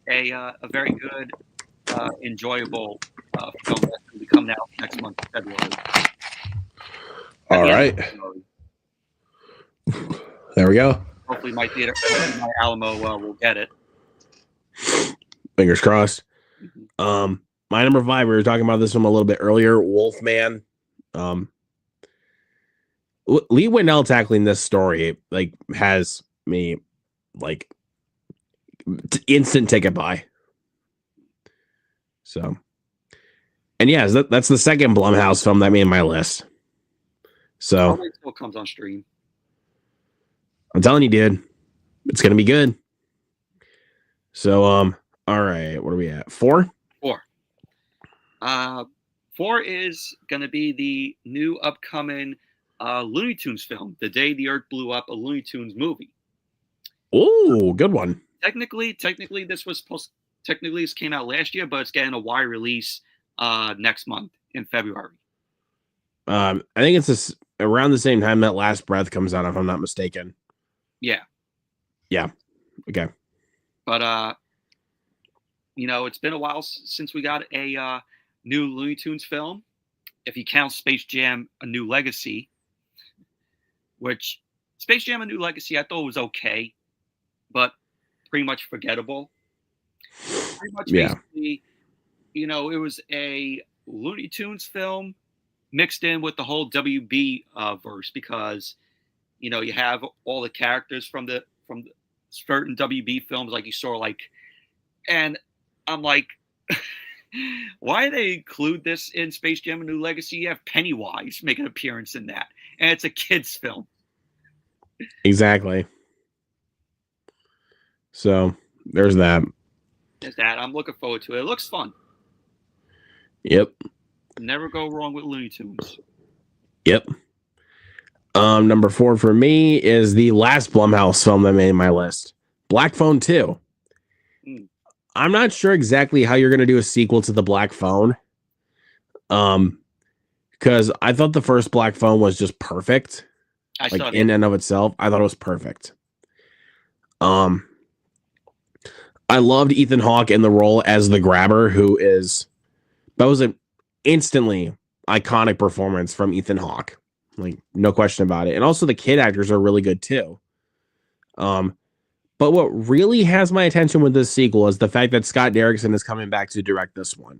a very good, enjoyable film that's going to be coming out next month, February. All right. There we go. Hopefully my theater, my Alamo will get it. Fingers crossed. My number 5, we were talking about this one a little bit earlier, Wolfman. Lee Winnell tackling this story like has me like instant ticket buy. So, and yeah, that's the second Blumhouse film that made my list. So it still comes on stream. I'm telling you, dude, it's gonna be good. So, all right, what are we at? 4? 4 is gonna be the new upcoming Looney Tunes film, The Day the Earth Blew Up, a Looney Tunes movie. Oh, good one. Technically, this came out last year, but it's getting a wide release next month in February. I think it's around the same time that Last Breath comes out, if I'm not mistaken. Yeah. Okay. But it's been a while since we got a new Looney Tunes film. If you count Space Jam: A New Legacy, which Space Jam: A New Legacy I thought was okay, but pretty much forgettable. Pretty much basically, it was a Looney Tunes film mixed in with the whole WB verse, because you have all the characters from the certain WB films, like you saw, and I'm like, why do they include this in Space Jam: A New Legacy? You have Pennywise make an appearance in that, and it's a kids film. Exactly. So there's that. I'm looking forward to it. It looks fun. Yep. Never go wrong with Looney Tunes. Yep. Number 4 for me is the last Blumhouse film that made my list, Black Phone 2. I'm not sure exactly how you're going to do a sequel to the Black Phone. Because I thought the first Black Phone was just perfect. In and of itself, I thought it was perfect. I loved Ethan Hawke in the role as the Grabber, that was an instantly iconic performance from Ethan Hawke. Like, no question about it. And also the kid actors are really good too. But what really has my attention with this sequel is the fact that Scott Derrickson is coming back to direct this one.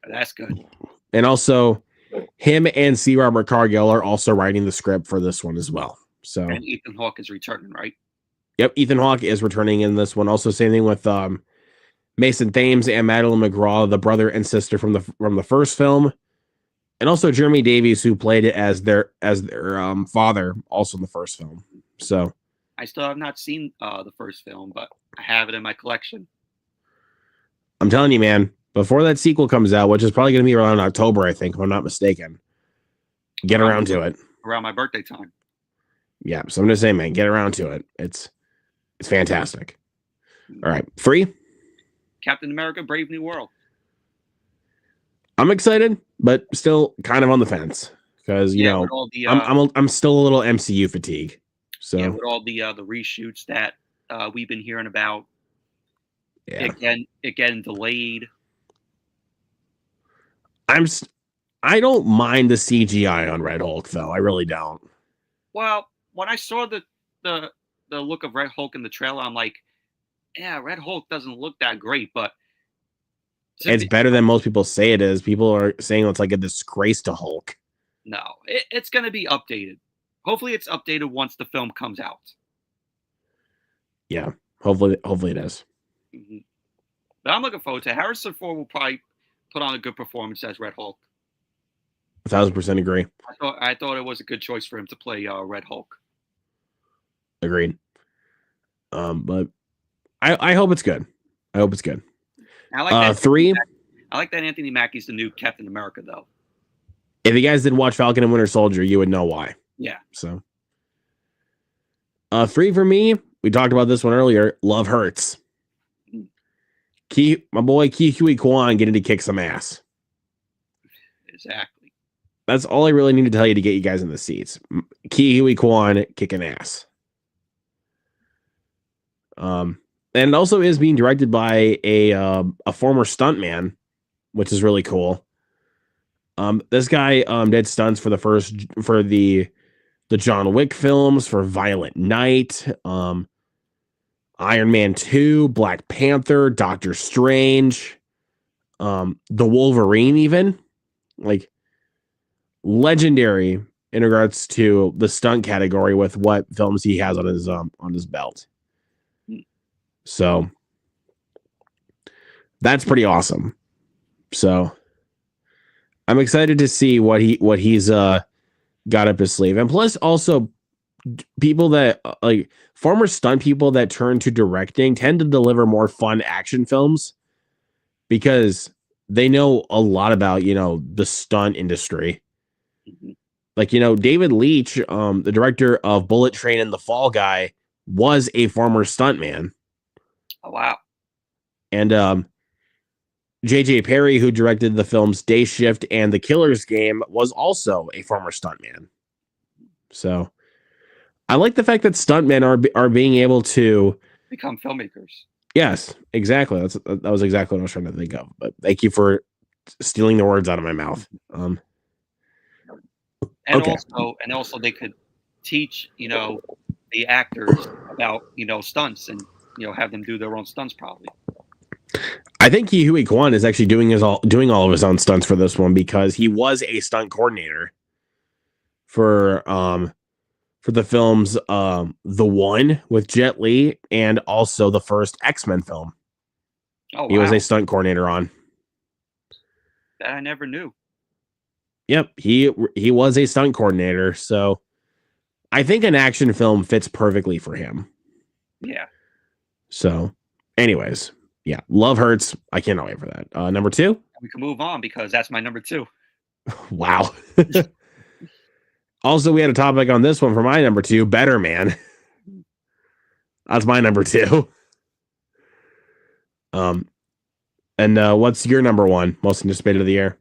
That's good. And also, him and C. Robert Cargill are also writing the script for this one as well. So, and Ethan Hawke is returning, right? Yep, Ethan Hawke is returning in this one. Also, same thing with Mason Thames and Madeline McGraw, the brother and sister from the first film, and also Jeremy Davies, who played it as their father, also in the first film. So, I still have not seen the first film, but I have it in my collection. I'm telling you, man, before that sequel comes out, which is probably going to be around October, I think, if I'm not mistaken, get around to it. Around my birthday time. Yeah, so I'm just saying, man, get around to it. It's fantastic. All right, 3. Captain America: Brave New World. I'm excited, but still kind of on the fence because I'm still a little MCU fatigue. So with all the reshoots that we've been hearing about, it getting delayed. I don't mind the CGI on Red Hulk though. I really don't. Well, when I saw the look of Red Hulk in the trailer, I'm like, yeah, Red Hulk doesn't look that great, but it's better than most people say it is. People are saying it's like a disgrace to Hulk. No, it's going to be updated. Hopefully it's updated once the film comes out. Yeah, hopefully it is. Mm-hmm. But I'm looking forward to it. Harrison Ford will probably put on a good performance as Red Hulk. 1,000% agree. I thought it was a good choice for him to play Red Hulk. Agreed. But I hope it's good. I hope it's good. I like that. 3. I like that Anthony Mackie's the new Captain America, though. If you guys did watch Falcon and Winter Soldier, you would know why. Yeah. So, 3 for me. We talked about this one earlier. Love hurts. My boy Ke Huy Quan getting to kick some ass. Exactly. That's all I really need to tell you to get you guys in the seats. Ke Huy Quan kicking ass. And it also is being directed by a former stuntman, which is really cool. This guy did stunts for the John Wick films, for Violent Night, Iron Man 2, Black Panther, Doctor Strange, the Wolverine, even like legendary in regards to the stunt category with what films he has on his belt. So that's pretty awesome. So I'm excited to see what he's got up his sleeve. And plus also people that like former stunt people that turn to directing tend to deliver more fun action films because they know a lot about, the stunt industry. Mm-hmm. Like, David Leitch, the director of Bullet Train and The Fall Guy, was a former stuntman. Oh, wow. And J.J. Perry, who directed the films Day Shift and The Killer's Game, was also a former stuntman. So I like the fact that stuntmen are being able to become filmmakers. Yes, exactly. That was exactly what I was trying to think of. But thank you for stealing the words out of my mouth. And also they could teach, the actors about, stunts and, have them do their own stunts probably. I think Ke Huy Quan is actually doing all of his own stunts for this one because he was a stunt coordinator for the films The One with Jet Li and also the first X-Men film. Oh, wow. He was a stunt coordinator on. That I never knew. Yep, he was a stunt coordinator, so I think an action film fits perfectly for him. Yeah. So, anyways, yeah, Love Hurts. I cannot wait for that. Number 2? We can move on because that's my number 2. Wow. Also, we had a topic on this one for my number 2, Better Man. That's my number 2. And what's your number one most anticipated of the year?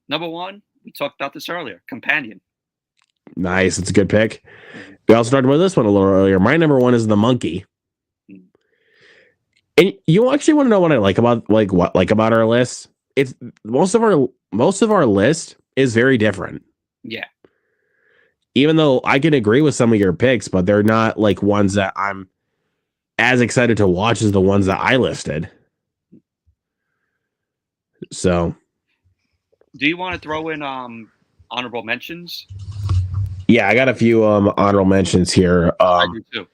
Number one, we talked about this earlier. Companion. Nice, it's a good pick. We also talked about this one a little earlier. My number one is The Monkey. And you actually want to know what I like about about our list? It's most of our list is very different. Yeah. Even though I can agree with some of your picks, but they're not like ones that I'm as excited to watch as the ones that I listed. So, do you want to throw in honorable mentions? Yeah, I got a few honorable mentions here. I do too.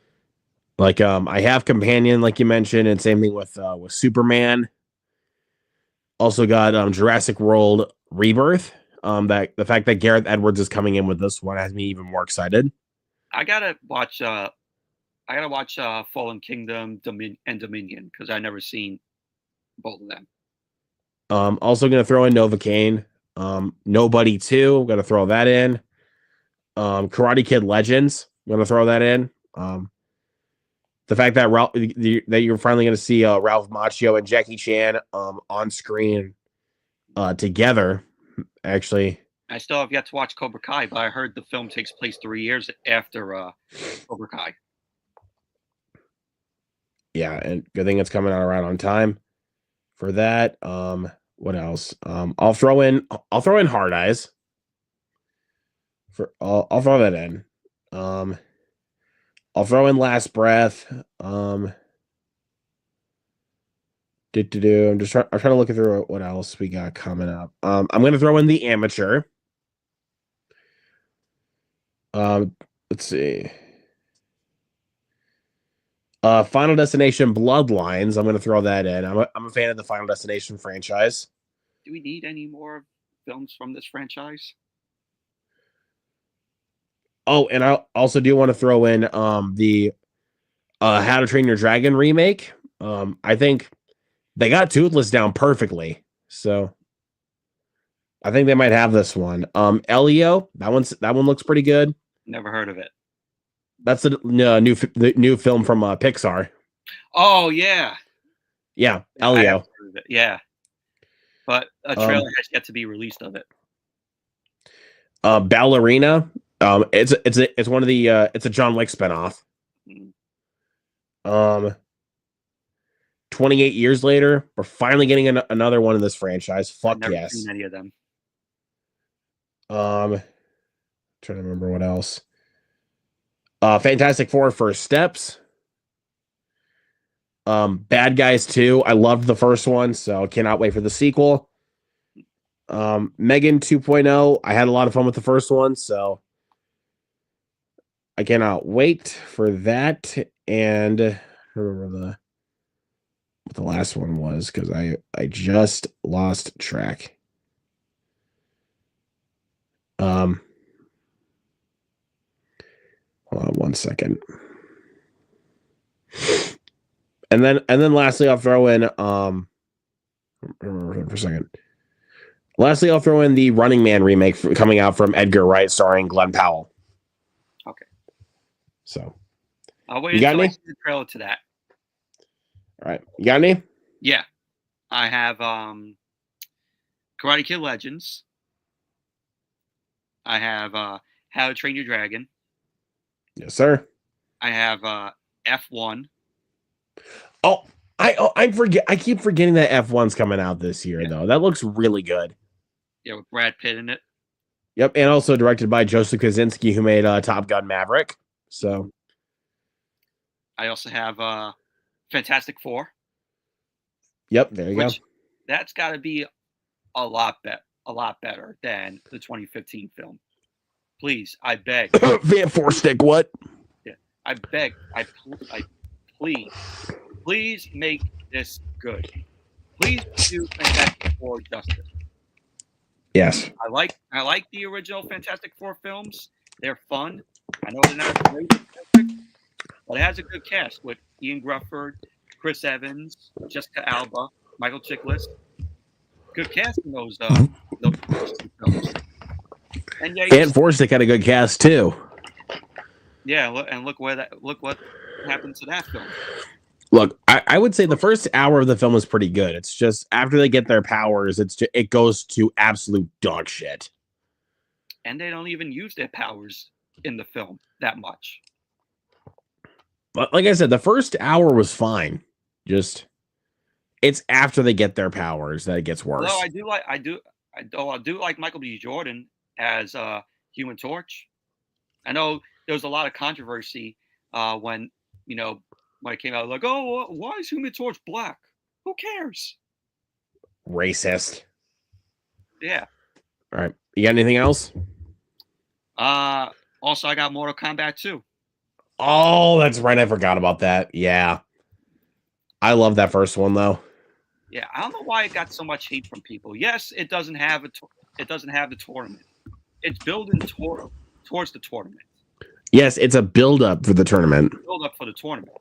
Like I have Companion, like you mentioned, and same thing with Superman. Also got Jurassic World Rebirth. That the fact that Gareth Edwards is coming in with this one has me even more excited. I gotta watch Fallen Kingdom and Dominion because I've never seen both of them. Also gonna throw in Novocaine. Nobody 2, gonna throw that in. Karate Kid Legends, gonna throw that in. The fact that that you're finally gonna see Ralph Macchio and Jackie Chan on screen together. Actually, I still have yet to watch Cobra Kai, but I heard the film takes place 3 years after Cobra Kai. Yeah, and good thing it's coming out right on time for that. What else? I'll throw in Hard Eyes. I'll throw that in. I'll throw in Last Breath. I'm just trying to look through what else we got coming up. I'm gonna throw in The Amateur. Let's see. Final Destination Bloodlines. I'm gonna throw that in. I'm a fan of the Final Destination franchise. Do we need any more films from this franchise? Oh, and I also do want to throw in the How to Train Your Dragon remake. I think they got Toothless down perfectly, so I think they might have this one. Elio, that one looks pretty good. Never heard of it. That's the new film from Pixar. Oh yeah, Elio. Yeah, but a trailer has yet to be released of it. Ballerina. It's one of the it's a John Wick spinoff. 28 years later, we're finally getting another one in this franchise. Fuck I've never yes. seen any of them. Trying to remember what else. Fantastic Four: First Steps. Bad Guys 2. I loved the first one, so cannot wait for the sequel. Megan 2.0. I had a lot of fun with the first one, so I cannot wait for that. And I remember what the last one was because I just lost track. Hold on 1 second. And then lastly, I'll throw in for a second. Lastly, I'll throw in the Running Man remake coming out from Edgar Wright, starring Glenn Powell. Okay. So, I'll wait until I see the trailer to that. All right, you got any? Yeah, I have Karate Kid Legends. I have How to Train Your Dragon. Yes, sir. I have F1. Oh, I keep forgetting that F1's coming out this year though. That looks really good. Yeah, with Brad Pitt in it. Yep, and also directed by Joseph Kosinski, who made Top Gun Maverick. So, I also have Fantastic Four. Yep, there you go. That's got to be a lot better than the 2015 film. Please, I beg. Van Four Stick, what? Yeah, I beg. Please make this good. Please do Fantastic Four justice. Yes. I like the original Fantastic Four films. They're fun. I know they're not perfect, but it has a good cast with Ian Grufford, Chris Evans, Jessica Alba, Michael Chiklis. Good cast in those films. And yeah, Van Four Stick had a good cast too. Yeah, and look what happened to that film. Look, I would say the first hour of the film is pretty good. It's just after they get their powers, it goes to absolute dog shit. And they don't even use their powers in the film that much. But like I said, the first hour was fine. Just it's after they get their powers that it gets worse. Although I do like Michael B. Jordan as Human Torch. I know there was a lot of controversy when it came out, like, oh, why is Human Torch black? Who cares? Racist. Yeah. All right. You got anything else? Also, I got Mortal Kombat 2. Oh, that's right. I forgot about that. Yeah. I love that first one, though. Yeah, I don't know why it got so much hate from people. Yes, it doesn't have the tournament. It's building towards the tournament. Yes, it's a build-up for the tournament. Build-up for the tournament.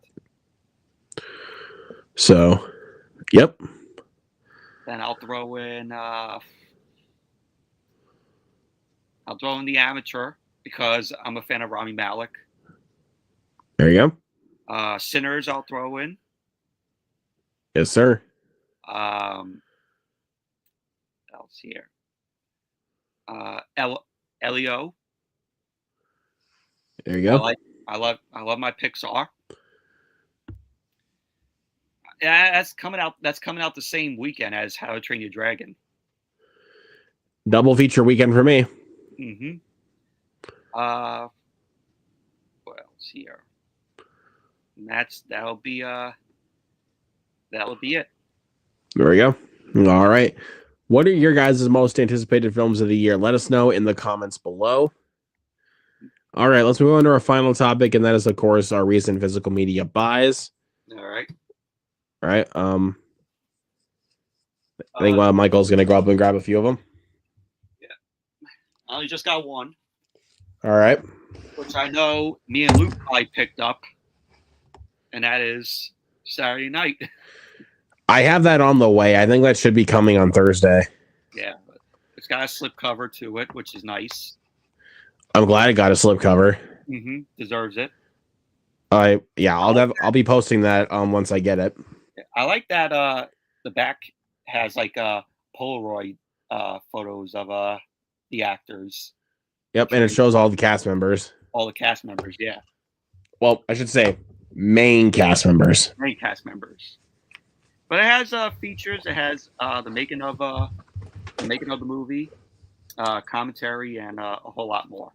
So, yep. Then I'll throw in the amateur because I'm a fan of Rami Malek. There you go. Sinners I'll throw in. Yes, sir. Else here. Elio. There you go. I love my Pixar. Yeah, that's coming out the same weekend as How to Train Your Dragon. Double feature weekend for me. Mm-hmm. What else here? And that'll be it. There we go. All right. What are your guys' most anticipated films of the year? Let us know in the comments below. All right, let's move on to our final topic, and that is, of course, our recent physical media buys. All right. All right. I think Michael's going to go up and grab a few of them. Yeah. I only just got one. All right. Which I know me and Luke probably picked up, and that is Saturday Night. I have that on the way. I think that should be coming on Thursday. Yeah, but it's got a slipcover to it, which is nice. I'm glad it got a slipcover. Mm-hmm. Deserves it. I'll be posting that once I get it. I like that the back has like Polaroid photos of the actors. Yep, and it shows all the cast members. All the cast members, yeah. Well, I should say main cast members. Main cast members. But it has features. It has the making of the movie, commentary, and a whole lot more.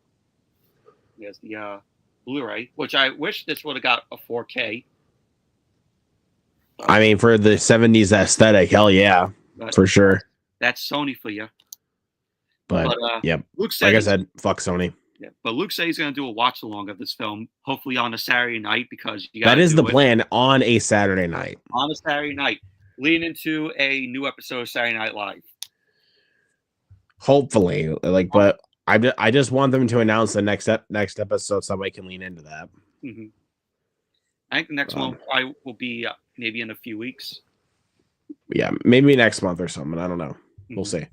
There's the Blu-ray, which I wish this would have got a 4K. I mean, for the 70s aesthetic, hell yeah, for sure. That's Sony for you. But yeah, Luke said, like I said, fuck Sony. Yeah, but Luke said he's going to do a watch along of this film, hopefully on a Saturday night, because that is the plan, on a Saturday night. On a Saturday night, leading into a new episode of Saturday Night Live. Hopefully, but I just want them to announce the next episode so somebody can lean into that. Mm-hmm. I think the next one probably will be maybe in a few weeks. Yeah, maybe next month or something. I don't know. Mm-hmm. We'll see.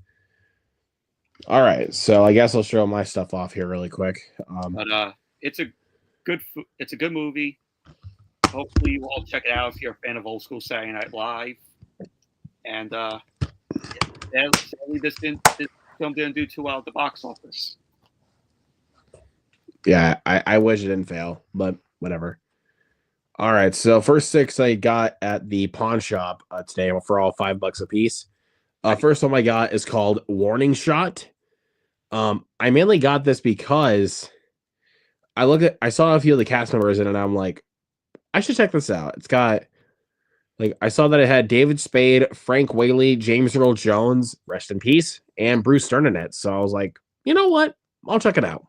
All right, so I guess I'll show my stuff off here really quick. But it's a good movie. Hopefully, you all check it out if you're a fan of old school Saturday Night Live. And sadly, this film didn't do too well at the box office. Yeah, I wish it didn't fail, but whatever. All right, so first 6 I got at the pawn shop today for all $5 a piece. First one I got is called Warning Shot. I mainly got this because I saw a few of the cast members in it, and I'm like, I should check this out. It's got, I saw that it had David Spade, Frank Whaley, James Earl Jones, rest in peace, and Bruce Stern in it. So I was like, you know what? I'll check it out.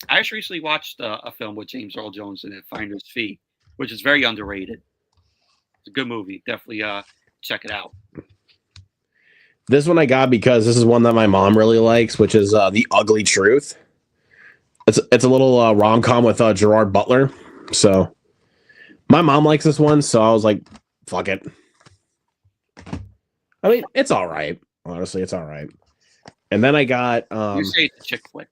I just recently watched a film with James Earl Jones in it, Finder's Fee, which is very underrated. It's a good movie. Definitely check it out. This one I got because this is one that my mom really likes, which is The Ugly Truth. It's a little rom-com with Gerard Butler. So my mom likes this one, so I was like, fuck it. I mean, it's all right. Honestly, it's all right. And then I got... you say it's a chick flick.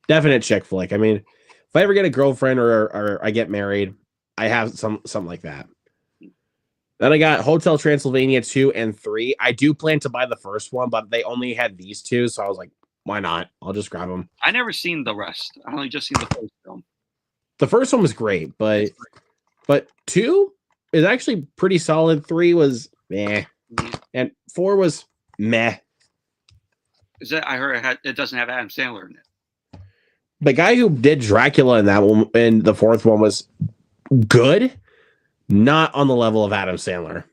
Definite chick flick. I mean, if I ever get a girlfriend or I get married, I have something like that. Then I got Hotel Transylvania 2 and 3. I do plan to buy the first one, but they only had these two, so I was like, why not? I'll just grab them. I never seen the rest. I only just seen the first film. The first one was great, but 2 is actually pretty solid. 3 was meh, and 4 was meh. Is that I heard it doesn't have Adam Sandler in it. The guy who did Dracula in that one, in the fourth one, was good, not on the level of Adam Sandler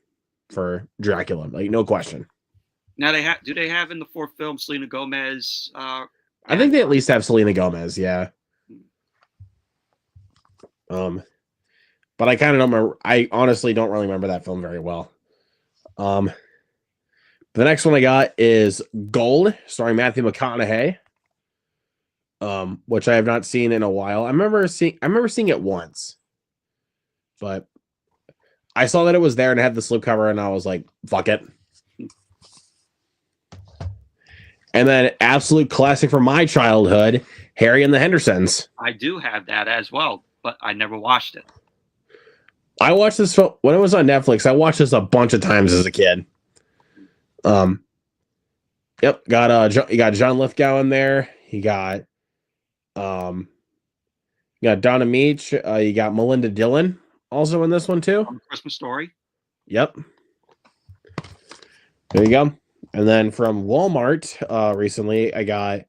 for Dracula, like no question. Now do they have in the fourth film Selena Gomez? I think they at least have Selena Gomez, yeah. But I kind of don't remember. I honestly don't really remember that film very well. The next one I got is Gold, starring Matthew McConaughey. Which I have not seen in a while. I remember seeing it once, but I saw that it was there and it had the slipcover, and I was like, "Fuck it." And then absolute classic from my childhood, Harry and the Hendersons. I do have that as well, but I never watched it. I watched this film when it was on Netflix. I watched this a bunch of times as a kid. Yep, you got John Lithgow in there. You got Donna Meach. You got Melinda Dillon also in this one too. Christmas Story. Yep. There you go. And then from Walmart, recently I got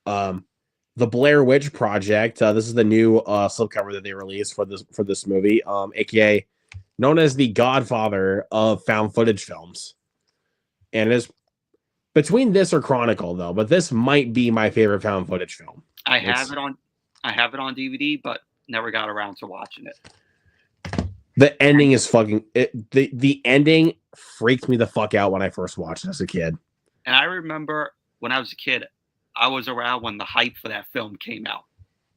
the Blair Witch Project. This is the new slipcover that they released for this movie, aka known as the Godfather of found footage films. And it is between this or Chronicle though, but this might be my favorite found footage film. I have it on DVD, but never got around to watching it. The ending is fucking the ending freaked me the fuck out when I first watched it as a kid. And I remember when I was a kid, I was around when the hype for that film came out.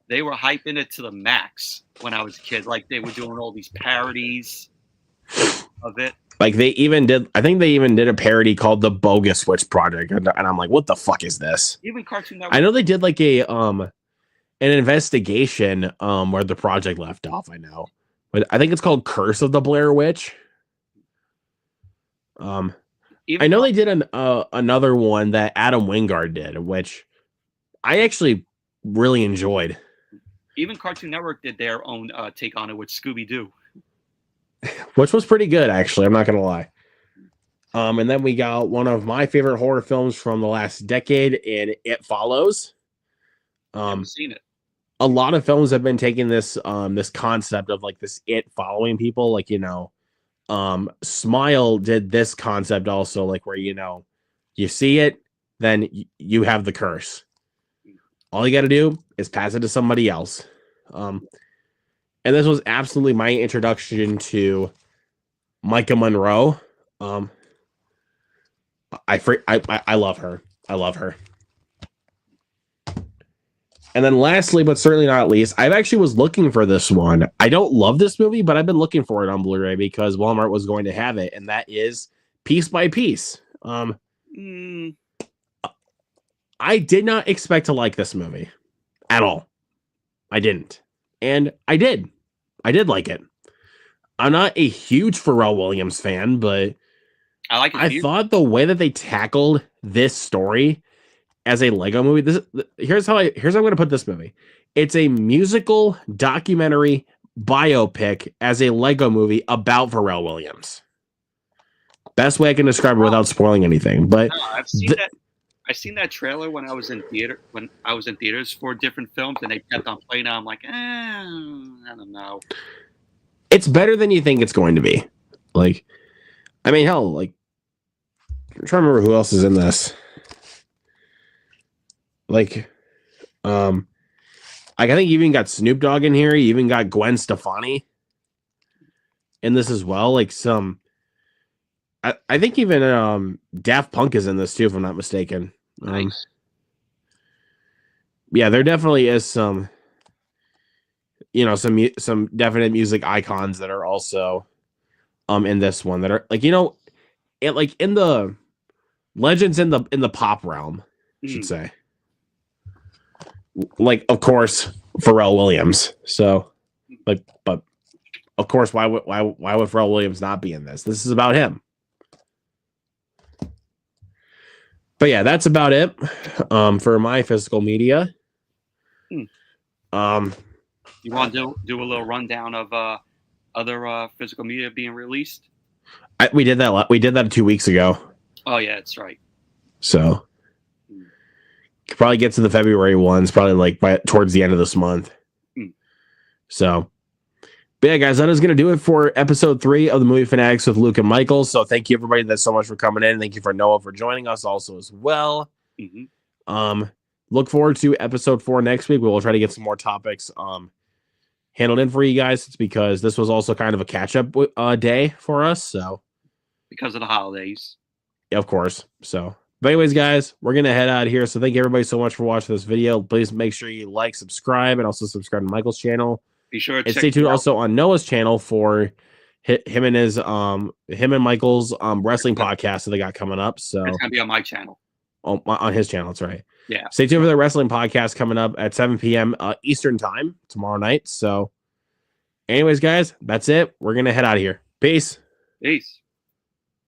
They were hyping it to the max when I was a kid. Like they were doing all these parodies of it. Like I think they even did a parody called the Bogus Witch Project, and I'm like, what the fuck is this? Even Cartoon Network. I know they did like an investigation where the project left off. I know, but I think it's called Curse of the Blair Witch. I know they did another one that Adam Wingard did, which I actually really enjoyed. Even Cartoon Network did their own take on it with Scooby-Doo. Which was pretty good, actually. I'm not going to lie. And then we got one of my favorite horror films from the last decade, and It Follows. I've seen it. A lot of films have been taking this this concept of like this It following people. Like, Smile did this concept also, like where, you see it, then you have the curse. All you got to do is pass it to somebody else. And this was absolutely my introduction to Micah Monroe. I love her. I love her. And then lastly, but certainly not least, I actually was looking for this one. I don't love this movie, but I've been looking for it on Blu-ray because Walmart was going to have it, and that is Piece by Piece. I did not expect to like this movie at all. I didn't. And I did. I did like it. I'm not a huge Pharrell Williams fan, but I thought the way that they tackled this story as a Lego movie, here's how I'm going to put this movie. It's a musical documentary biopic as a Lego movie about Pharrell Williams. Best way I can describe it without spoiling anything. But no, I've seen that trailer when I was in theaters for different films, and they kept on playing. I'm like, I don't know. It's better than you think it's going to be. Like, I mean, hell, like, I'm trying to remember who else is in this. Like, I think you even got Snoop Dogg in here. You even got Gwen Stefani in this as well. Like I think even Daft Punk is in this too, if I'm not mistaken. Nice. Yeah, there definitely is some definite music icons that are also in this one that are like, like in the legends in the pop realm, I should say. Like, of course, Pharrell Williams. So, like, but of course, why would Pharrell Williams not be in this? This is about him. But yeah, that's about it for my physical media. You want to do a little rundown of other physical media being released? We did that. We did that 2 weeks ago. Oh yeah, that's right. So could probably get to the February ones, probably like towards the end of this month. So, but yeah, guys, that is going to do it for episode 3 of the Movie Fanatics with Luke and Michael. So thank you everybody that's so much for coming in. Thank you for Noah for joining us also as well. Look forward to episode 4 next week. We will try to get some more topics handled in for you guys. It's because this was also kind of a catch-up day for us. So because of the holidays. Yeah, of course. So, but anyways, guys, we're going to head out of here. So thank you everybody so much for watching this video. Please make sure you like, subscribe, and also subscribe to Michael's channel. Be sure to and stay tuned also on Noah's channel for him and Michael's wrestling podcast that they got coming up. So it's going to be on my channel. On his channel, that's right. Yeah. Stay tuned for the wrestling podcast coming up at 7 p.m. Eastern time tomorrow night. So anyways, guys, that's it. We're going to head out of here. Peace. Peace.